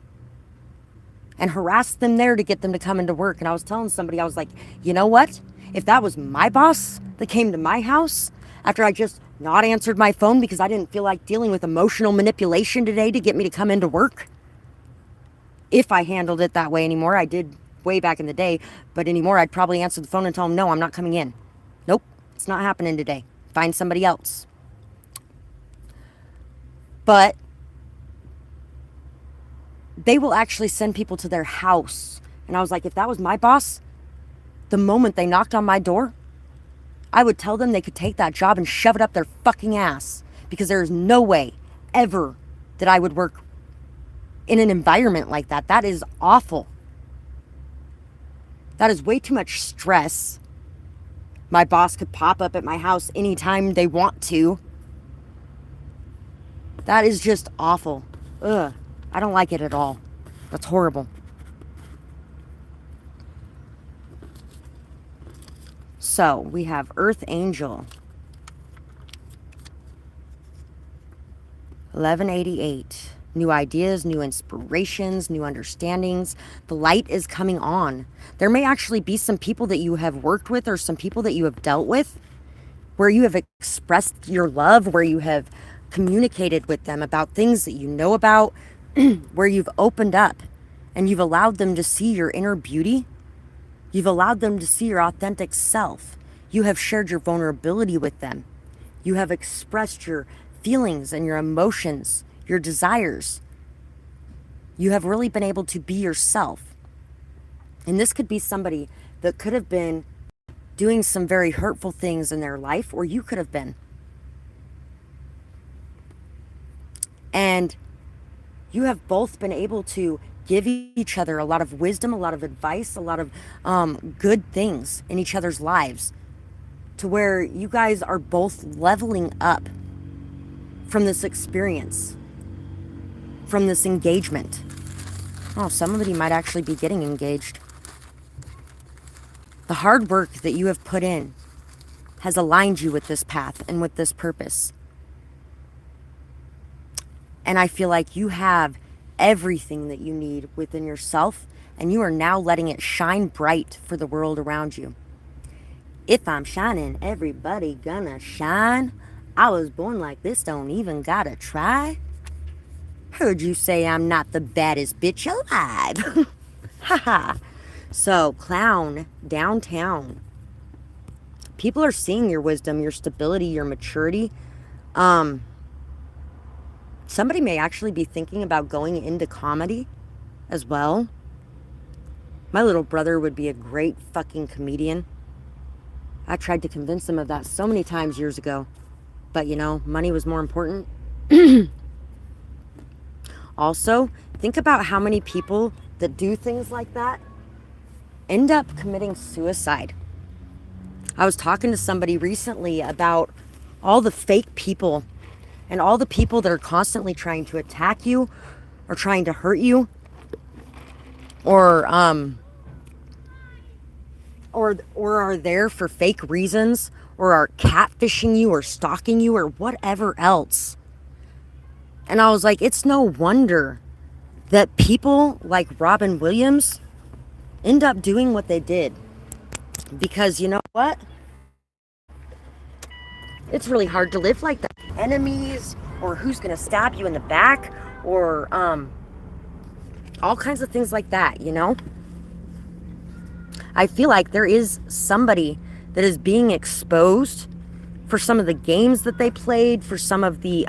S1: and harass them there to get them to come into work. And I was telling somebody, I was like, you know what? If that was my boss that came to my house after I just not answered my phone because I didn't feel like dealing with emotional manipulation today to get me to come into work, if I handled it that way anymore, I did way back in the day, but anymore, I'd probably answer the phone and tell them, no, I'm not coming in. Nope, it's not happening today. Find somebody else. But they will actually send people to their house. And I was like, if that was my boss, the moment they knocked on my door, I would tell them they could take that job and shove it up their fucking ass. Because there is no way ever that I would work in an environment like that. That is awful. That is way too much stress. My boss could pop up at my house anytime they want to. That is just awful. Ugh. I don't like it at all. That's horrible. So, we have Earth Angel. 1188. New ideas, new inspirations, new understandings. The light is coming on. There may actually be some people that you have worked with or some people that you have dealt with where you have expressed your love, where you have communicated with them about things that you know about, where you've opened up and you've allowed them to see your inner beauty. You've allowed them to see your authentic self. You have shared your vulnerability with them. You have expressed your feelings and your emotions, your desires. You have really been able to be yourself. And this could be somebody that could have been doing some very hurtful things in their life, or you could have been. And you have both been able to give each other a lot of wisdom, a lot of advice, a lot of good things in each other's lives, to where you guys are both leveling up from this experience, from this engagement. Oh, somebody might actually be getting engaged. The hard work that you have put in has aligned you with this path and with this purpose. And I feel like you have everything that you need within yourself, and you are now letting it shine bright for the world around you. If I'm shining, everybody gonna shine. I was born like this, don't even gotta try. Heard you say I'm not the baddest bitch alive. Haha. So, clown, downtown. People are seeing your wisdom, your stability, your maturity. Somebody may actually be thinking about going into comedy as well. My little brother would be a great fucking comedian. I tried to convince him of that so many times years ago. But, you know, money was more important. Also, think about how many people that do things like that end up committing suicide. I was talking to somebody recently about all the fake people and all the people that are constantly trying to attack you or trying to hurt you or are there for fake reasons or are catfishing you or stalking you or whatever else. And I was like, it's no wonder that people like Robin Williams end up doing what they did. Because you know what? It's really hard to live like that. Enemies, or who's going to stab you in the back, or all kinds of things like that, you know? I feel like there is somebody that is being exposed for some of the games that they played, for some of the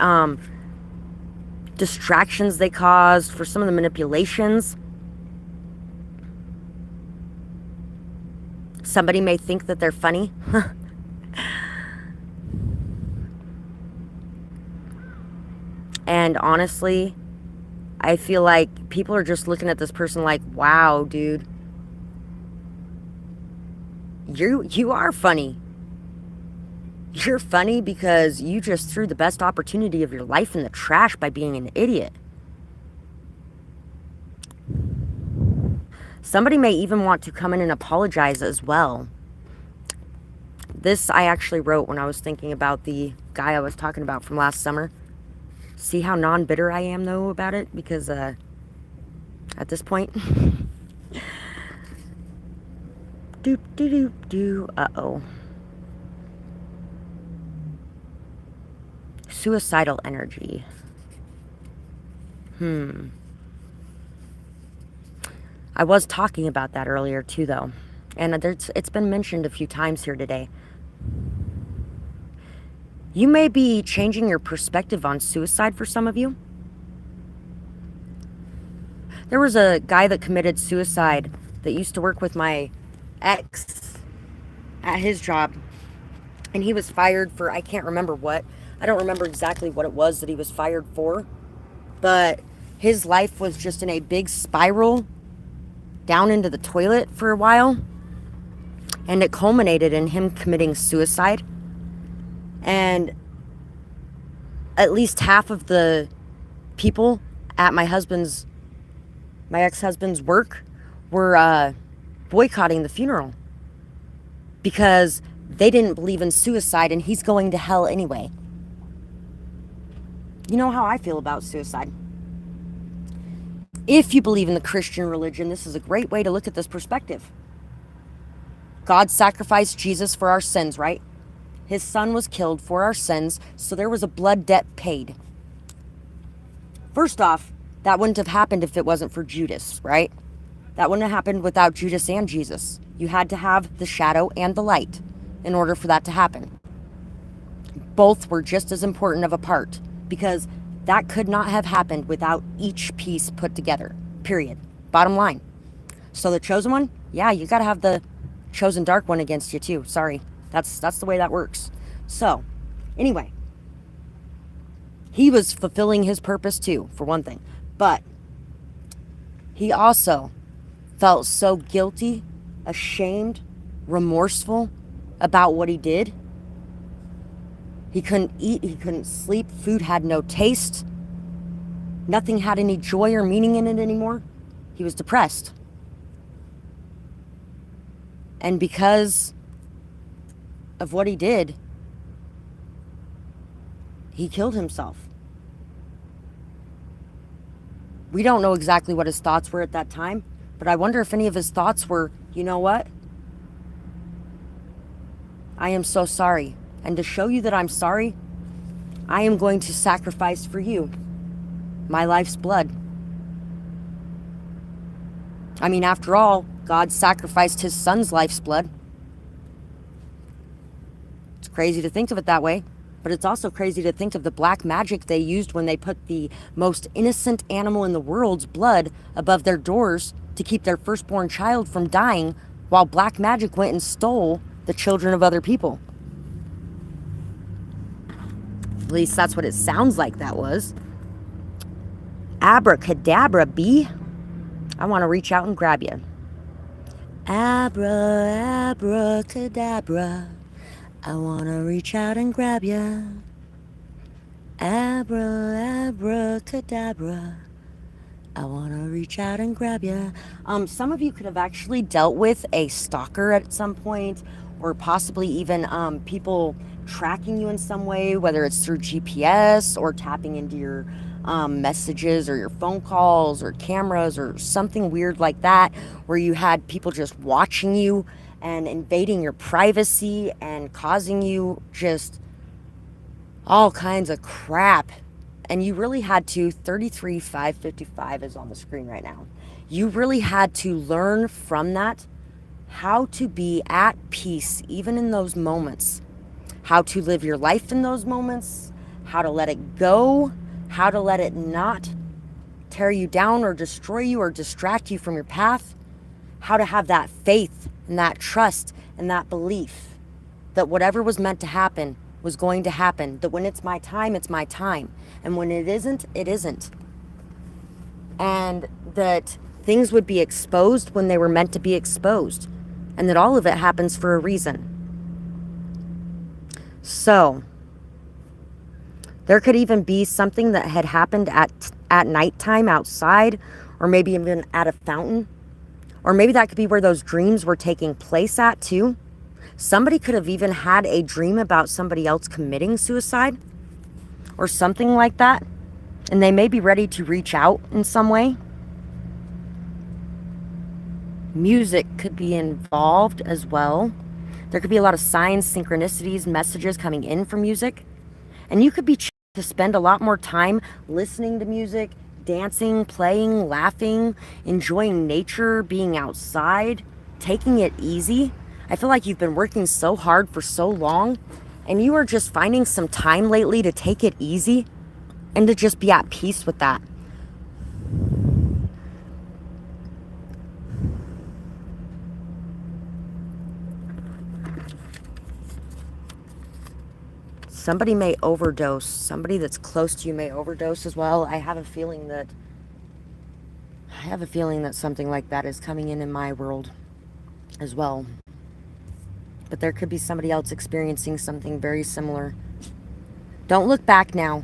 S1: distractions they caused, for some of the manipulations. Somebody may think that they're funny. And honestly, I feel like people are just looking at this person like, wow, dude, you are funny. You're funny because you just threw the best opportunity of your life in the trash by being an idiot. Somebody may even want to come in and apologize as well. This I actually wrote when I was thinking about the guy I was talking about from last summer. See how non-bitter I am, though, about it? Because at this point... doop, doop, doop, doop. Uh-oh. Suicidal energy. I was talking about that earlier, too, though. And it's been mentioned a few times here today. You may be changing your perspective on suicide for some of you. There was a guy that committed suicide that used to work with my ex at his job. And he was fired for, I can't remember what. I don't remember exactly what it was that he was fired for. But his life was just in a big spiral down into the toilet for a while. And it culminated in him committing suicide. And at least half of the people at my ex-husband's work were boycotting the funeral because they didn't believe in suicide and he's going to hell anyway. You know how I feel about suicide. If you believe in the Christian religion, this is a great way to look at this perspective. God sacrificed Jesus for our sins, right? His son was killed for our sins, so there was a blood debt paid. First off, that wouldn't have happened if it wasn't for Judas, right? That wouldn't have happened without Judas and Jesus. You had to have the shadow and the light in order for that to happen. Both were just as important of a part because that could not have happened without each piece put together, period. Bottom line. So the chosen one, yeah, you got to have the chosen dark one against you too. Sorry. That's the way that works. So, anyway, he was fulfilling his purpose too, for one thing. But he also felt so guilty, ashamed, remorseful about what he did. He couldn't eat, he couldn't sleep, food had no taste. Nothing had any joy or meaning in it anymore. He was depressed. And because of what he did, he killed himself. We don't know exactly what his thoughts were at that time, but I wonder if any of his thoughts were, you know what? I am so sorry. And to show you that I'm sorry, I am going to sacrifice for you my life's blood. I mean, after all, God sacrificed his son's life's blood. It's crazy to think of it that way, but it's also crazy to think of the black magic they used when they put the most innocent animal in the world's blood above their doors to keep their firstborn child from dying, while black magic went and stole the children of other people. At least that's what it sounds like that was. Abracadabra, bee. I want to reach out and grab you. Abracadabra. I want to reach out and grab you. Abracadabra. I want to reach out and grab you. Some of you could have actually dealt with a stalker at some point, or possibly even people tracking you in some way, whether it's through GPS or tapping into your messages or your phone calls or cameras or something weird like that, where you had people just watching you and invading your privacy and causing you just all kinds of crap. And you really had to, 33,555 is on the screen right now. You really had to learn from that how to be at peace, even in those moments, how to live your life in those moments, how to let it go, how to let it not tear you down or destroy you or distract you from your path, how to have that faith and that trust and that belief that whatever was meant to happen was going to happen, that when it's my time, it's my time, and when it isn't, it isn't. And that things would be exposed when they were meant to be exposed, and that all of it happens for a reason. So there could even be something that had happened at nighttime outside, or maybe even at a fountain, or maybe that could be where those dreams were taking place at too. Somebody could have even had a dream about somebody else committing suicide or something like that, and they may be ready to reach out in some way. Music could be involved as well. There could be a lot of signs, synchronicities, messages coming in from music. And you could be to spend a lot more time listening to music, dancing, playing, laughing, enjoying nature, being outside, taking it easy. I feel like you've been working so hard for so long, and you are just finding some time lately to take it easy and to just be at peace with that. Somebody may overdose. Somebody that's close to you may overdose as well. I have a feeling that something like that is coming in my world as well. But there could be somebody else experiencing something very similar. Don't look back now.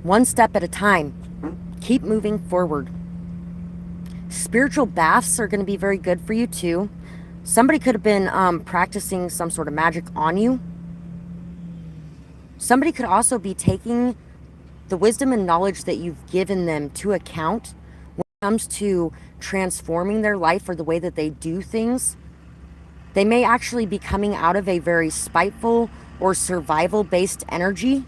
S1: One step at a time. Keep moving forward. Spiritual baths are going to be very good for you too. Somebody could have been practicing some sort of magic on you. Somebody could also be taking the wisdom and knowledge that you've given them to account when it comes to transforming their life or the way that they do things. They may actually be coming out of a very spiteful or survival-based energy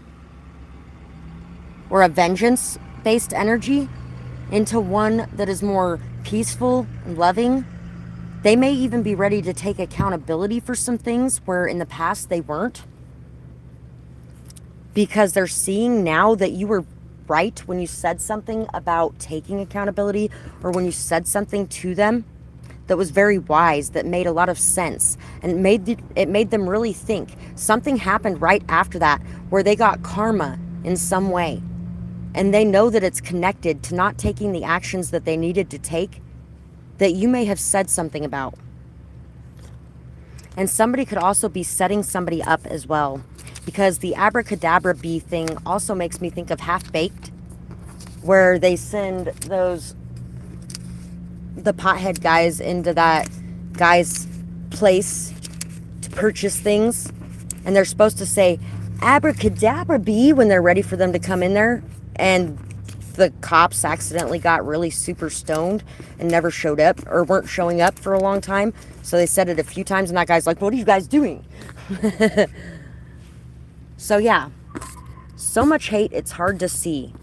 S1: or a vengeance-based energy into one that is more peaceful and loving. They may even be ready to take accountability for some things where in the past they weren't, because they're seeing now that you were right when you said something about taking accountability, or when you said something to them that was very wise, that made a lot of sense, and it made them really think. Something happened right after that where they got karma in some way, and they know that it's connected to not taking the actions that they needed to take, that you may have said something about. And somebody could also be setting somebody up as well, because the abracadabra bee thing also makes me think of Half-Baked, where they send the pothead guys into that guy's place to purchase things, and they're supposed to say abracadabra bee when they're ready for them to come in there, and the cops accidentally got really super stoned and never showed up, or weren't showing up for a long time, so they said it a few times, and that guy's like, what are you guys doing? So yeah, so much hate, it's hard to see.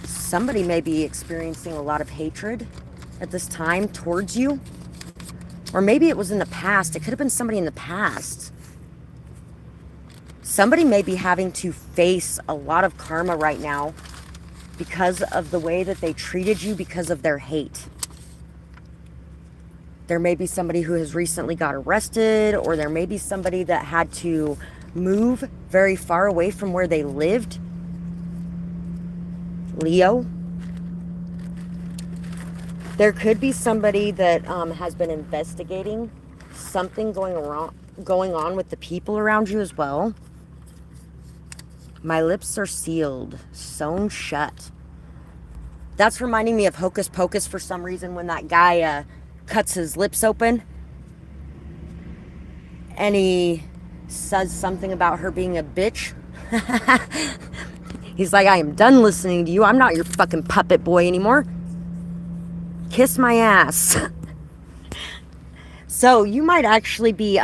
S1: Somebody may be experiencing a lot of hatred at this time towards you. Or maybe it was in the past. It could have been somebody in the past. Somebody may be having to face a lot of karma right now because of the way that they treated you, because of their hate. There may be somebody who has recently got arrested, or there may be somebody that had to move very far away from where they lived. Leo. There could be somebody that has been investigating something going on with the people around you as well. My lips are sealed, sewn shut. That's reminding me of Hocus Pocus for some reason, when that guy cuts his lips open and he says something about her being a bitch. He's like, I am done listening to you. I'm not your fucking puppet boy anymore. Kiss my ass. So you might actually be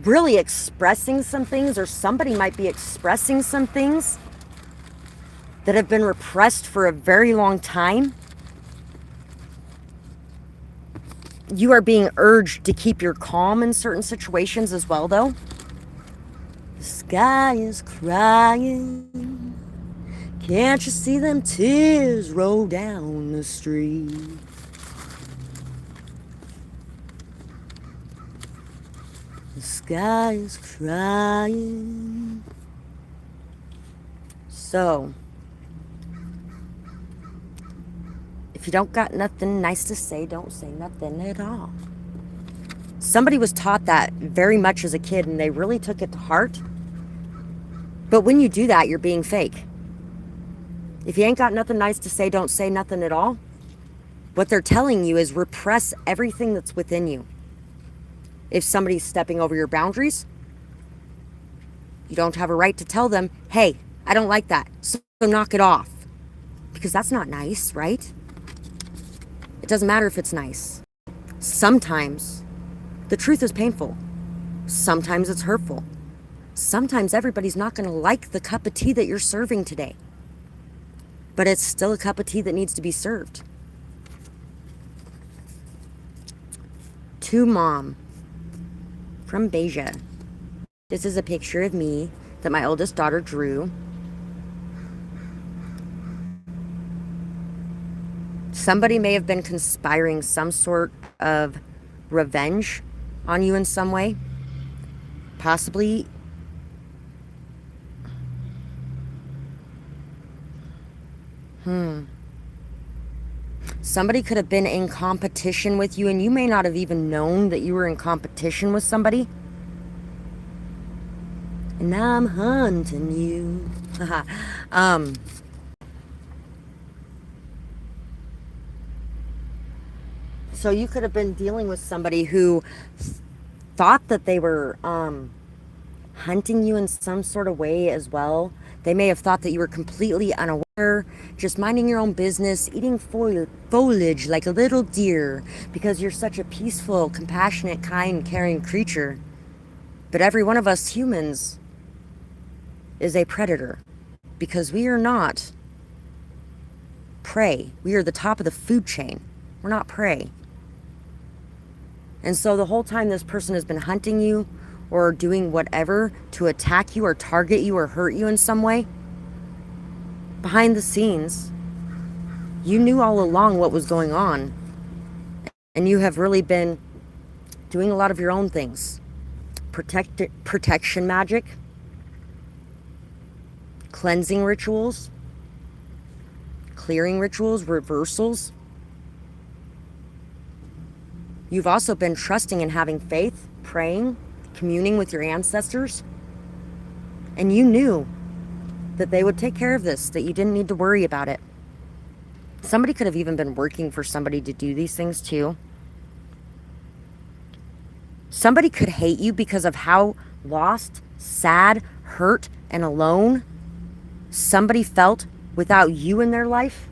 S1: really expressing some things, or somebody might be expressing some things that have been repressed for a very long time. You are being urged to keep your calm in certain situations as well, though. The sky is crying. Can't you see them tears roll down the street? The sky is crying. So, if you don't got nothing nice to say, don't say nothing at all. Somebody was taught that very much as a kid, and they really took it to heart. But when you do that, you're being fake. If you ain't got nothing nice to say, don't say nothing at all. What they're telling you is repress everything that's within you. If somebody's stepping over your boundaries, you don't have a right to tell them, hey, I don't like that, so knock it off. Because that's not nice, right? It doesn't matter if it's nice. Sometimes the truth is painful. Sometimes it's hurtful. Sometimes everybody's not going to like the cup of tea that you're serving today. But it's still a cup of tea that needs to be served. To Mom from Beja. This is a picture of me that my oldest daughter drew. Somebody may have been conspiring some sort of revenge on you in some way. Possibly somebody could have been in competition with you, and you may not have even known that you were in competition with somebody. And now I'm hunting you. So you could have been dealing with somebody who thought that they were hunting you in some sort of way as well. They may have thought that you were completely unaware, just minding your own business, eating foliage like a little deer, because you're such a peaceful, compassionate, kind, caring creature. But every one of us humans is a predator, because we are not prey. We are the top of the food chain. We're not prey. And so the whole time this person has been hunting you or doing whatever to attack you or target you or hurt you in some way, behind the scenes, you knew all along what was going on. And you have really been doing a lot of your own things. Protection magic, cleansing rituals, clearing rituals, reversals. You've also been trusting and having faith, praying, communing with your ancestors. And you knew that they would take care of this, that you didn't need to worry about it. Somebody could have even been working for somebody to do these things too. Somebody could hate you because of how lost, sad, hurt, and alone somebody felt without you in their life.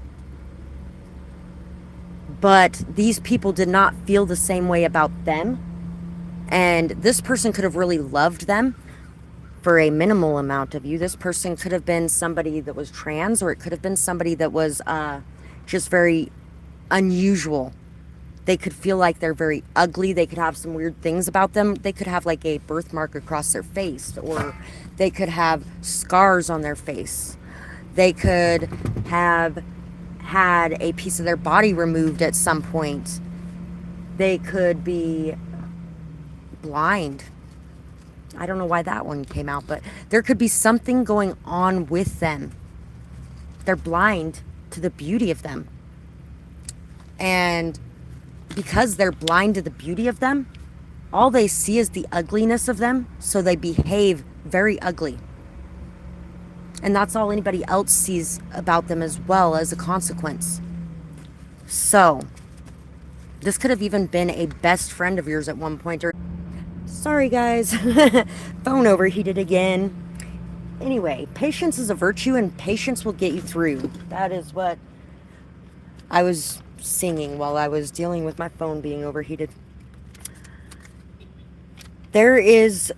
S1: But these people did not feel the same way about them. And this person could have really loved them for a minimal amount of you. This person could have been somebody that was trans, or it could have been somebody that was just very unusual. They could feel like they're very ugly. They could have some weird things about them. They could have like a birthmark across their face, or they could have scars on their face. They could have had a piece of their body removed at some point. They could be blind. I don't know why that one came out, but there could be something going on with them. They're blind to the beauty of them. And because they're blind to the beauty of them, all they see is the ugliness of them, so they behave very ugly. And that's all anybody else sees about them as well, as a consequence. So, this could have even been a best friend of yours at one point. Sorry guys, phone overheated again. Anyway, patience is a virtue and patience will get you through. That is what I was singing while I was dealing with my phone being overheated. There is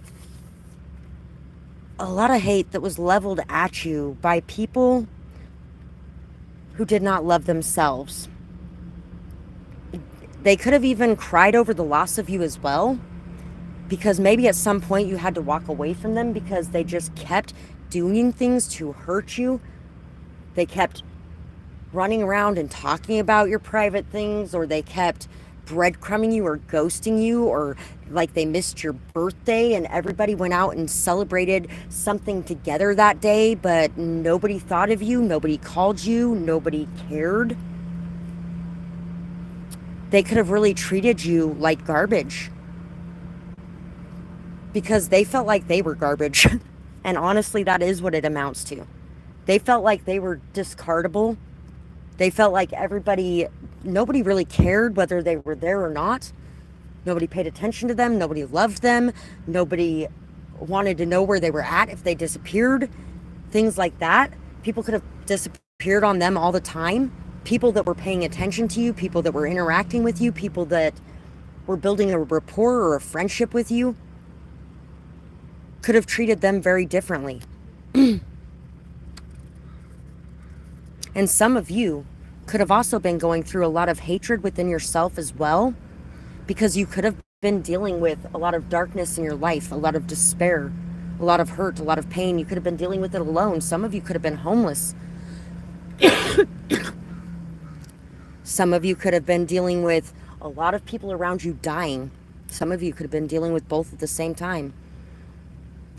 S1: a lot of hate that was leveled at you by people who did not love themselves. They could have even cried over the loss of you as well, because maybe at some point you had to walk away from them because they just kept doing things to hurt you. They kept running around and talking about your private things, or they kept breadcrumbing you or ghosting you, or like they missed your birthday and everybody went out and celebrated something together that day, but nobody thought of you, nobody called you, nobody cared. They could have really treated you like garbage because they felt like they were garbage. And honestly, that is what it amounts to. They felt like they were discardable. They felt like nobody really cared whether they were there or not. Nobody paid attention to them. Nobody loved them. Nobody wanted to know where they were at if they disappeared. Things like that. People could have disappeared on them all the time. People that were paying attention to you, people that were interacting with you, people that were building a rapport or a friendship with you, could have treated them very differently. And some of you could have also been going through a lot of hatred within yourself as well, because you could have been dealing with a lot of darkness in your life, a lot of despair, a lot of hurt, a lot of pain. You could have been dealing with it alone. Some of you could have been homeless. Some of you could have been dealing with a lot of people around you dying. Some of you could have been dealing with both at the same time.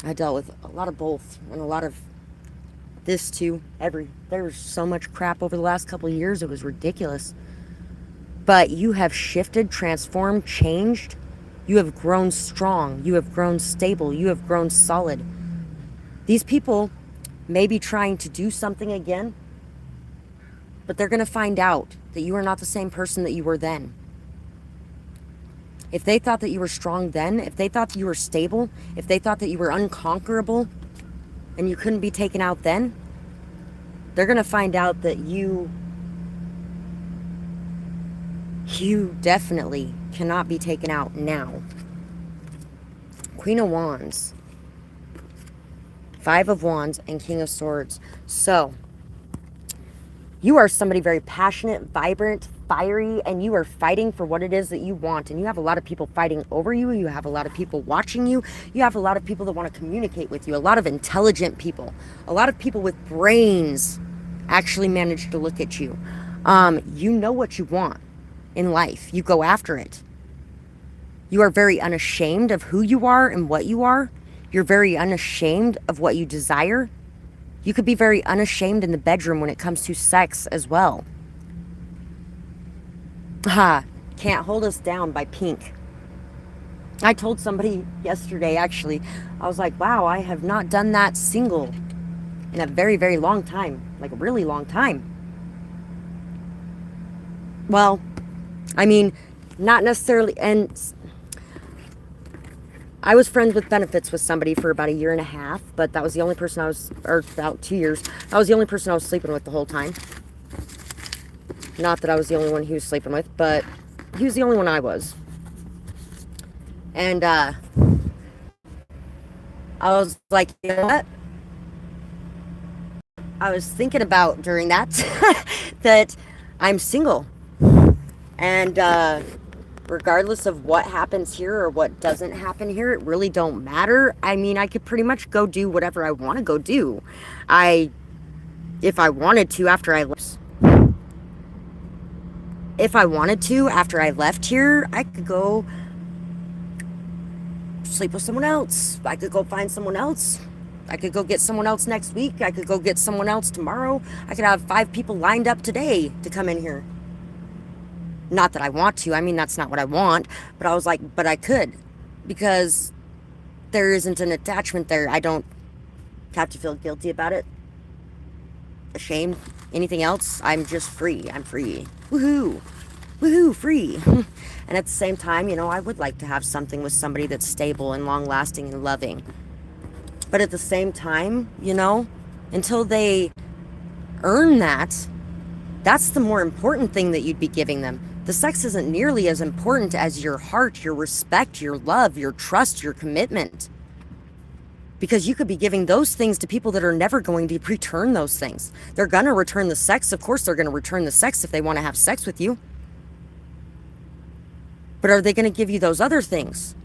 S1: I dealt with a lot of both and a lot of this too. There's so much crap over the last couple of years. It was ridiculous. But you have shifted, transformed, changed. You have grown strong. You have grown stable. You have grown solid. These people may be trying to do something again, but they're going to find out that you are not the same person that you were then. If they thought that you were strong then, if they thought that you were stable, if they thought that you were unconquerable and you couldn't be taken out then, they're going to find out that you definitely cannot be taken out now. Queen of Wands, Five of Wands, and King of Swords. So, you are somebody very passionate, vibrant, fiery, and you are fighting for what it is that you want. And you have a lot of people fighting over you. You have a lot of people watching you. You have a lot of people that want to communicate with you. A lot of intelligent people. A lot of people with brains actually manage to look at you. You know what you want in life. You go after it. You are very unashamed of who you are and what you are. You're very unashamed of what you desire. You could be very unashamed in the bedroom when it comes to sex as well. Can't Hold Us Down by Pink. I told somebody yesterday, actually, I was like, wow, I have not done that single in a very, very long time. Like a really long time. Well, I mean, not necessarily, and I was friends with benefits with somebody for about 1.5 years, but that was the only person or about 2 years. That was the only person I was sleeping with the whole time. Not that I was the only one he was sleeping with, but he was the only one I was. And I was like, you know what? I was thinking about during that, that I'm single. And regardless of what happens here or what doesn't happen here, it really don't matter. I mean, I could pretty much go do whatever I want to go do. If I wanted to after I left here, I could go sleep with someone else. I could go find someone else. I could go get someone else next week. I could go get someone else tomorrow. I could have 5 people lined up today to come in here. Not that I want to. I mean, that's not what I want. But I was like, but I could. Because there isn't an attachment there. I don't have to feel guilty about it. Ashamed. Anything else. I'm just free. I'm free. Woohoo. Woohoo, free. And at the same time, you know, I would like to have something with somebody that's stable and long-lasting and loving. But at the same time, you know, until they earn that, that's the more important thing that you'd be giving them. The sex isn't nearly as important as your heart, your respect, your love, your trust, your commitment. Because you could be giving those things to people that are never going to return those things. They're going to return the sex. Of course, they're going to return the sex if they want to have sex with you. But are they going to give you those other things?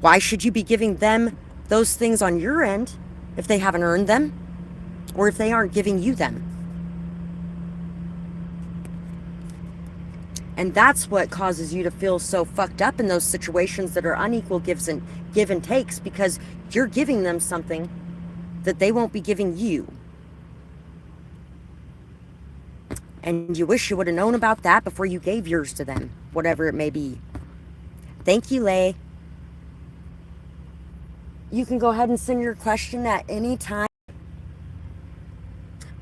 S1: Why should you be giving them those things on your end if they haven't earned them or if they aren't giving you them? And that's what causes you to feel so fucked up in those situations that are unequal give and takes, because you're giving them something that they won't be giving you. And you wish you would have known about that before you gave yours to them, whatever it may be. Thank you, Lay. You can go ahead and send your question at any time.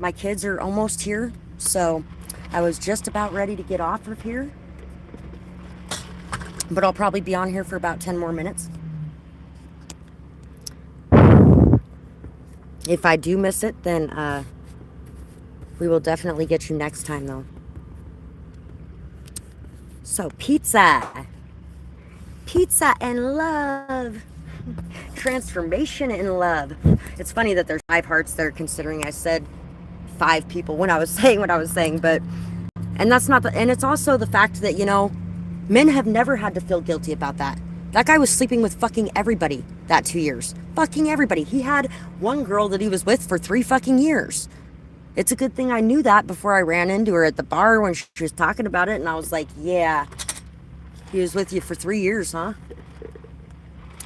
S1: My kids are almost here, so I was just about ready to get off of here. But I'll probably be on here for about 10 more minutes. If I do miss it, then we will definitely get you next time, though. So, pizza. Pizza and love. Transformation in love. It's funny that there's 5 hearts there, considering I said 5 people when I was saying what I was saying, but and that's not the, and it's also the fact that, you know, men have never had to feel guilty about that. That guy was sleeping with fucking everybody that 2 years. Fucking everybody. He had one girl that he was with for 3 fucking years. It's a good thing I knew that before I ran into her at the bar when she was talking about it, and I was like, yeah, he was with you for 3 years, huh?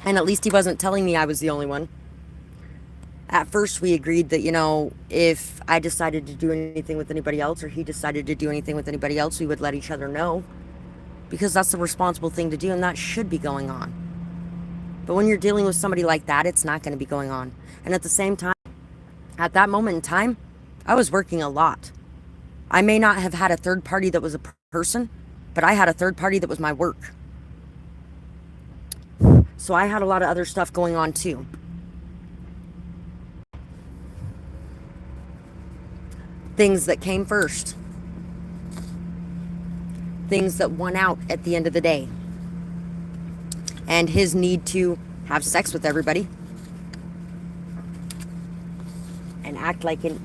S1: And at least he wasn't telling me I was the only one. At first, we agreed that, you know, if I decided to do anything with anybody else or he decided to do anything with anybody else, we would let each other know. Because that's the responsible thing to do, and that should be going on. But when you're dealing with somebody like that, it's not going to be going on. And at the same time, at that moment in time, I was working a lot. I may not have had a third party that was a person, but I had a third party that was my work. So I had a lot of other stuff going on too. Things that came first. Things that won out at the end of the day. And his need to have sex with everybody and act like an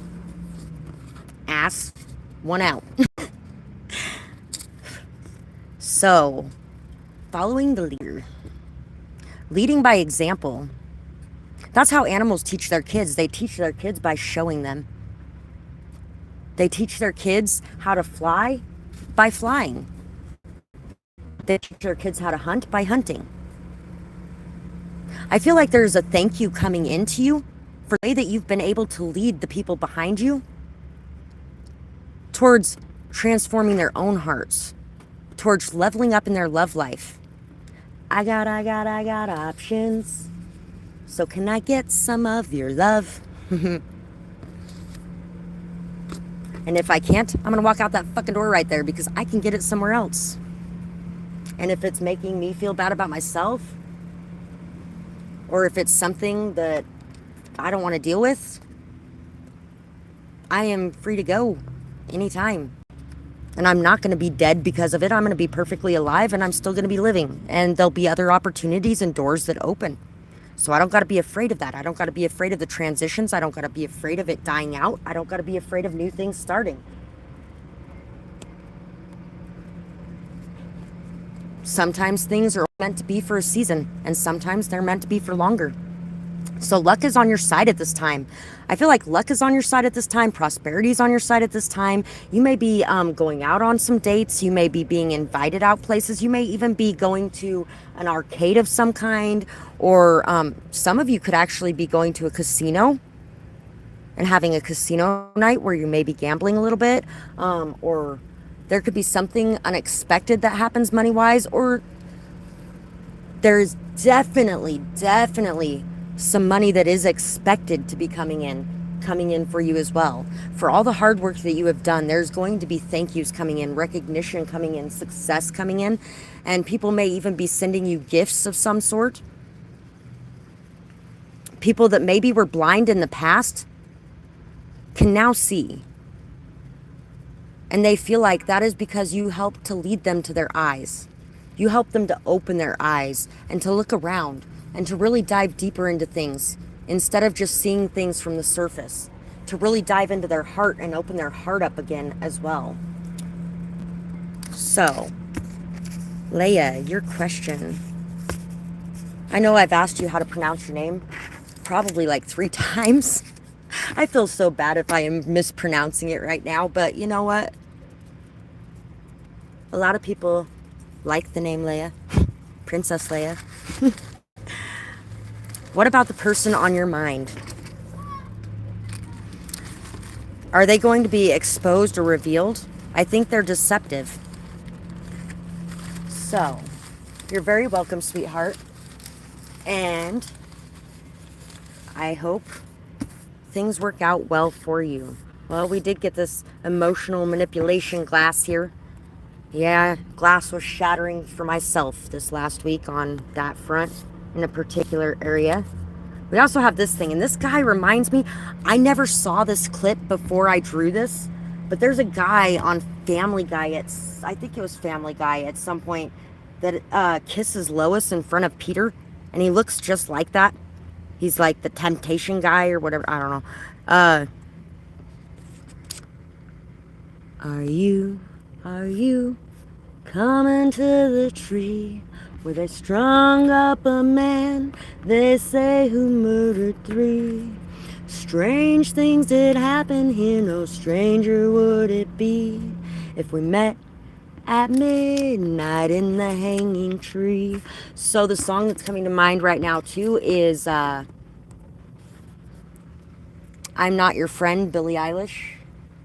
S1: ass won out. So, following the leader. Leading by example. That's how animals teach their kids. They teach their kids by showing them. They teach their kids how to fly by flying. They teach their kids how to hunt by hunting. I feel like there's a thank you coming into you for the way that you've been able to lead the people behind you towards transforming their own hearts, towards leveling up in their love life. I got options. So can I get some of your love? And if I can't, I'm going to walk out that fucking door right there because I can get it somewhere else. And if it's making me feel bad about myself, or if it's something that I don't want to deal with, I am free to go anytime. And I'm not going to be dead because of it. I'm going to be perfectly alive, and I'm still going to be living. And there'll be other opportunities and doors that open. So I don't got to be afraid of that. I don't got to be afraid of the transitions. I don't got to be afraid of it dying out. I don't got to be afraid of new things starting. Sometimes things are meant to be for a season, and sometimes they're meant to be for longer. So luck is on your side at this time. I feel like luck is on your side at this time. Prosperity is on your side at this time. You may be going out on some dates. You may be being invited out places. You may even be going to an arcade of some kind. Or some of you could actually be going to a casino and having a casino night where you may be gambling a little bit. Or there could be something unexpected that happens money-wise. Or there's definitely some money that is expected to be coming in for you as well. For all the hard work that you have done, there's going to be thank yous coming in, recognition coming in, success coming in, and people may even be sending you gifts of some sort. People that maybe were blind in the past can now see. And they feel like that is because you helped to lead them to their eyes. You helped them to open their eyes and to look around and to really dive deeper into things instead of just seeing things from the surface. To really dive into their heart and open their heart up again as well. So, Leia, your question. I know I've asked you how to pronounce your name probably like 3 times. I feel so bad if I am mispronouncing it right now, but you know what? A lot of people like the name Leia, Princess Leia. What about the person on your mind? Are they going to be exposed or revealed? I think they're deceptive. So, you're very welcome, sweetheart. And I hope things work out well for you. Well, we did get this emotional manipulation glass here. Yeah, glass was shattering for myself this last week on that front in a particular area. We also have this thing, and this guy reminds me, I never saw this clip before I drew this, but there's a guy on Family Guy, I think it was Family Guy at some point, that kisses Lois in front of Peter, and he looks just like that. He's like the temptation guy or whatever, I don't know. Are you coming to the tree where they strung up a man, they say, who murdered 3? Strange things did happen here, no stranger would it be if we met at midnight in the hanging tree. So the song that's coming to mind right now too is I'm Not Your Friend, Billie Eilish,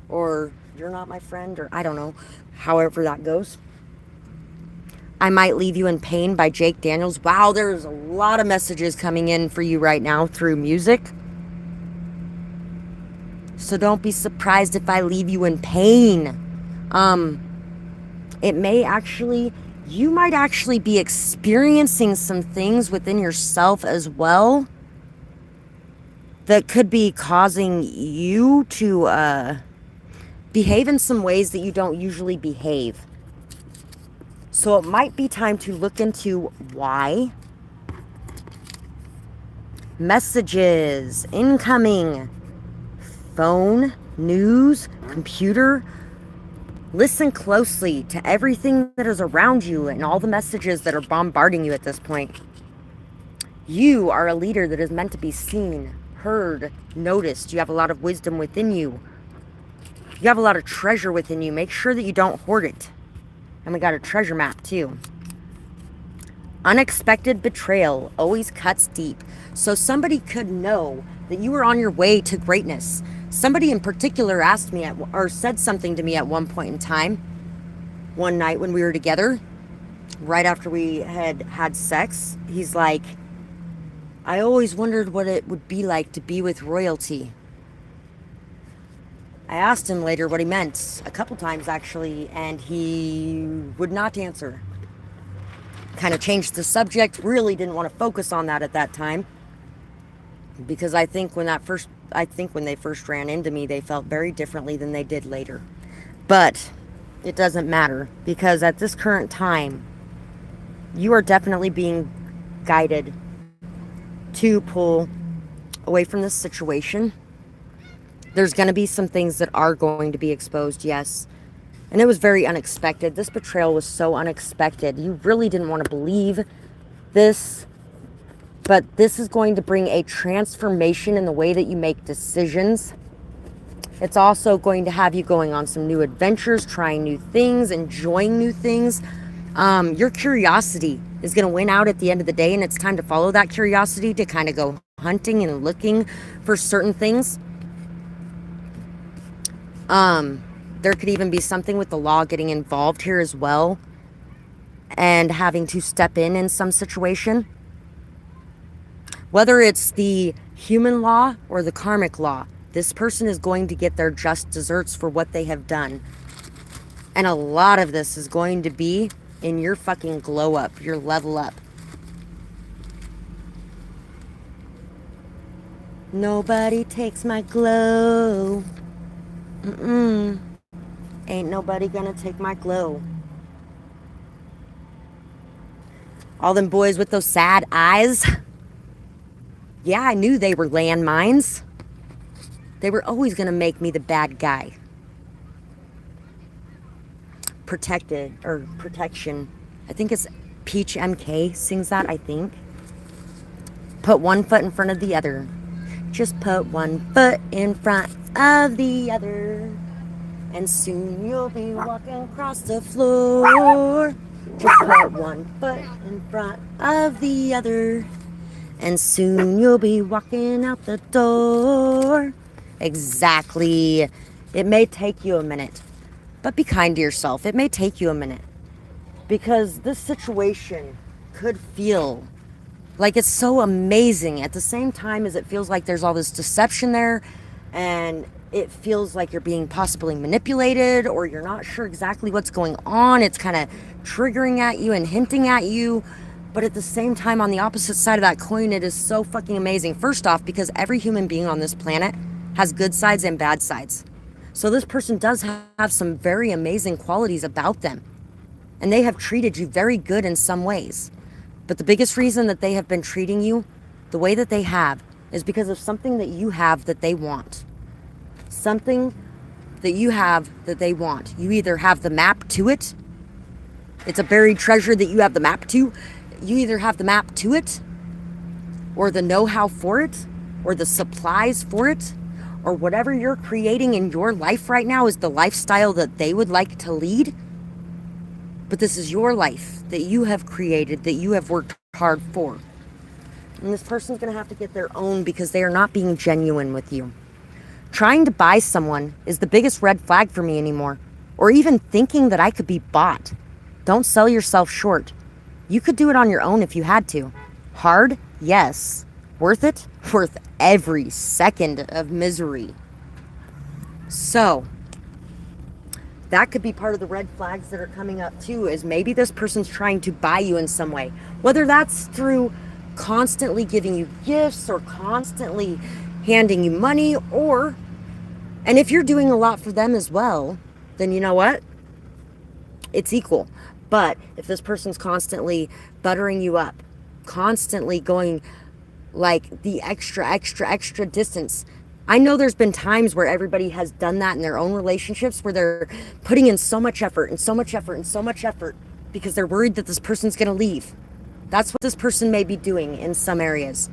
S1: or You're Not My Friend, or I don't know, however that goes. I Might Leave You in Pain by Jake Daniels. Wow, there's a lot of messages coming in for you right now through music. So don't be surprised if I leave you in pain. It may actually, you might actually be experiencing some things within yourself as well that could be causing you to behave in some ways that you don't usually behave. So it might be time to look into why. Messages, incoming, phone, news, computer. Listen closely to everything that is around you and all the messages that are bombarding you at this point. You are a leader that is meant to be seen, heard, noticed. You have a lot of wisdom within you. You have a lot of treasure within you. Make sure that you don't hoard it. And we got a treasure map too. Unexpected betrayal always cuts deep. So somebody could know that you were on your way to greatness. Somebody in particular asked me or said something to me at one point in time, one night when we were together, right after we had sex. He's like, I always wondered what it would be like to be with royalty. I asked him later what he meant, a couple times actually, and he would not answer. Kind of changed the subject, really didn't want to focus on that at that time. Because I think when they first ran into me, they felt very differently than they did later. But it doesn't matter, because at this current time, you are definitely being guided to pull away from this situation. There's going to be some things that are going to be exposed, yes. And it was very unexpected. This betrayal was so unexpected. You really didn't want to believe this. But this is going to bring a transformation in the way that you make decisions. It's also going to have you going on some new adventures, trying new things, enjoying new things. Your curiosity is going to win out at the end of the day, and it's time to follow that curiosity to kind of go hunting and looking for certain things. There could even be something with the law getting involved here as well, and having to step in some situation. Whether it's the human law or the karmic law, this person is going to get their just desserts for what they have done. And a lot of this is going to be in your fucking glow up, your level up. Nobody takes my glow. Mm-mm. Ain't nobody gonna take my glow. All them boys with those sad eyes. Yeah, I knew they were landmines. They were always gonna make me the bad guy. Protected, or protection. I think it's Peach MK sings that, I think. Put one foot in front of the other. Just put one foot in front of the other. And soon you'll be walking across the floor. Just put one foot in front of the other. And soon you'll be walking out the door. Exactly. It may take you a minute, but be kind to yourself. It may take you a minute. Because this situation could feel like it's so amazing at the same time as it feels like there's all this deception there, and it feels like you're being possibly manipulated, or you're not sure exactly what's going on. It's kind of triggering at you and hinting at you. But at the same time, on the opposite side of that coin, it is so fucking amazing. First off, because every human being on this planet has good sides and bad sides. So this person does have some very amazing qualities about them. And they have treated you very good in some ways. But the biggest reason that they have been treating you the way that they have is because of something that you have that they want. Something that you have that they want. You either have the map to it. It's a buried treasure that you have the map to. You either have the map to it, or the know-how for it, or the supplies for it, or whatever you're creating in your life right now is the lifestyle that they would like to lead. But this is your life that you have created, that you have worked hard for. And this person's going to have to get their own because they are not being genuine with you. Trying to buy someone is the biggest red flag for me anymore. Or even thinking that I could be bought. Don't sell yourself short. You could do it on your own if you had to. Hard? Yes. Worth it? Worth every second of misery. So, that could be part of the red flags that are coming up too, is maybe this person's trying to buy you in some way. Whether that's through constantly giving you gifts or constantly handing you money, or, and if you're doing a lot for them as well, then you know what? It's equal. But if this person's constantly buttering you up, constantly going like the extra distance. I know there's been times where everybody has done that in their own relationships, where they're putting in so much effort and so much effort and so much effort because they're worried that this person's going to leave. That's what this person may be doing in some areas.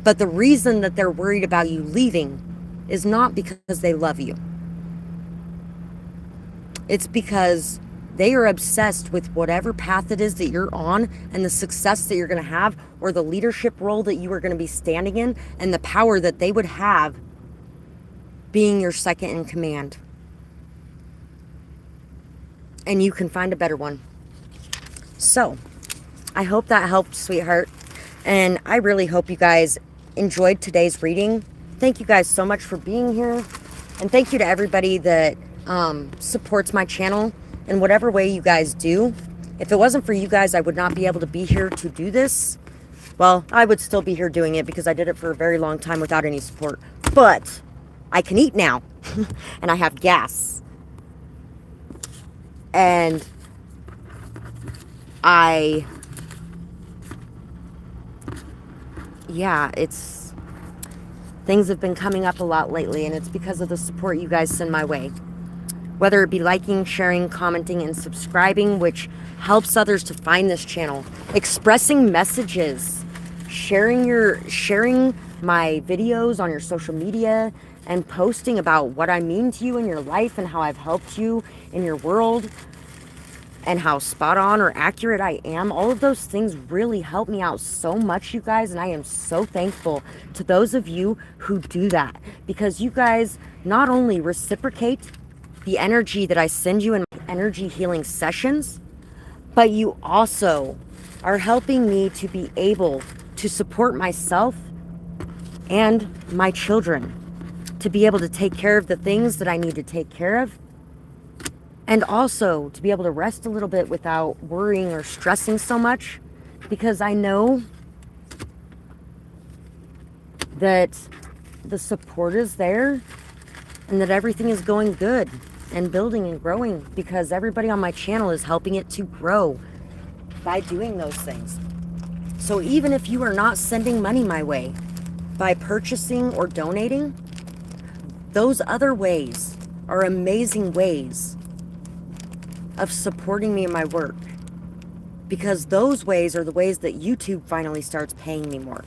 S1: But the reason that they're worried about you leaving is not because they love you. It's because they are obsessed with whatever path it is that you're on and the success that you're going to have, or the leadership role that you are going to be standing in, and the power that they would have being your second in command. And you can find a better one. So, I hope that helped, sweetheart. And I really hope you guys enjoyed today's reading. Thank you guys so much for being here. And thank you to everybody that supports my channel in whatever way you guys do. If it wasn't for you guys, I would not be able to be here to do this. Well, I would still be here doing it because I did it for a very long time without any support. But I can eat now. And I have gas. And things have been coming up a lot lately, and it's because of the support you guys send my way. Whether it be liking, sharing, commenting, and subscribing, which helps others to find this channel. Expressing messages, sharing my videos on your social media, and posting about what I mean to you in your life and how I've helped you in your world, and how spot on or accurate I am. All of those things really help me out so much, you guys, and I am so thankful to those of you who do that, because you guys not only reciprocate the energy that I send you in my energy healing sessions, but you also are helping me to be able to support myself and my children, to be able to take care of the things that I need to take care of, and also to be able to rest a little bit without worrying or stressing so much, because I know that the support is there and that everything is going good and building and growing, because everybody on my channel is helping it to grow by doing those things. So even if you are not sending money my way by purchasing or donating, those other ways are amazing ways of supporting me in my work, because those ways are the ways that YouTube finally starts paying me more.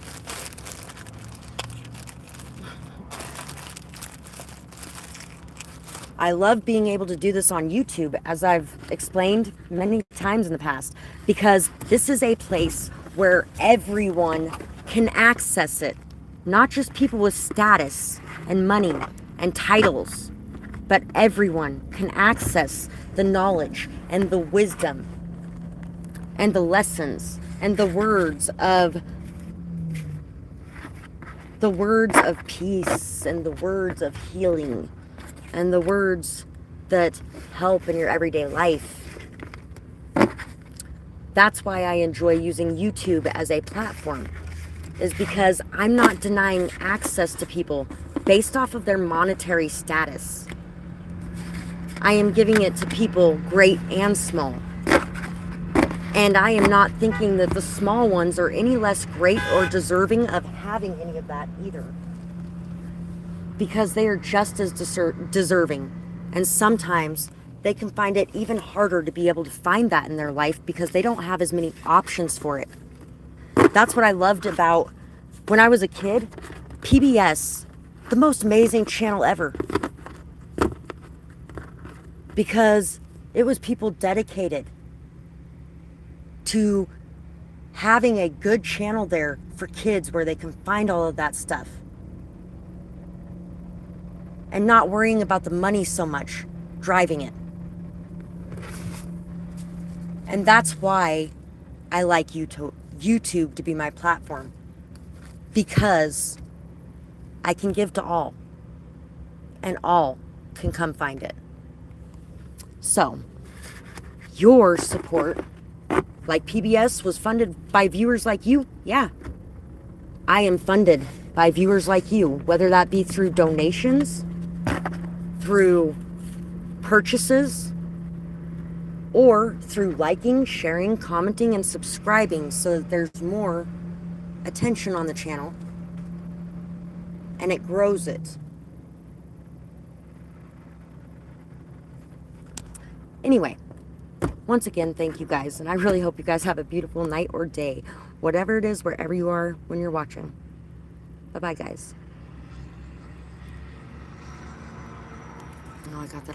S1: I love being able to do this on YouTube, as I've explained many times in the past, because this is a place where everyone can access it. Not just people with status and money and titles, but everyone can access the knowledge and the wisdom and the lessons and the words of peace and the words of healing and the words that help in your everyday life. That's why I enjoy using YouTube as a platform, is because I'm not denying access to people based off of their monetary status. I am giving it to people great and small. And I am not thinking that the small ones are any less great or deserving of having any of that either, because they are just as deserving. And sometimes they can find it even harder to be able to find that in their life because they don't have as many options for it. That's what I loved about when I was a kid. PBS, the most amazing channel ever, because it was people dedicated to having a good channel there for kids where they can find all of that stuff and not worrying about the money so much driving it. And that's why I like YouTube to be my platform, because I can give to all and all can come find it. So your support, like PBS was funded by viewers like you, yeah, I am funded by viewers like you, whether that be through donations, through purchases, or through liking, sharing, commenting, and subscribing, so that there's more attention on the channel and it grows it. Anyway, once again, thank you guys, and I really hope you guys have a beautiful night or day, whatever it is, wherever you are when you're watching. Bye-bye, guys. Oh, I got that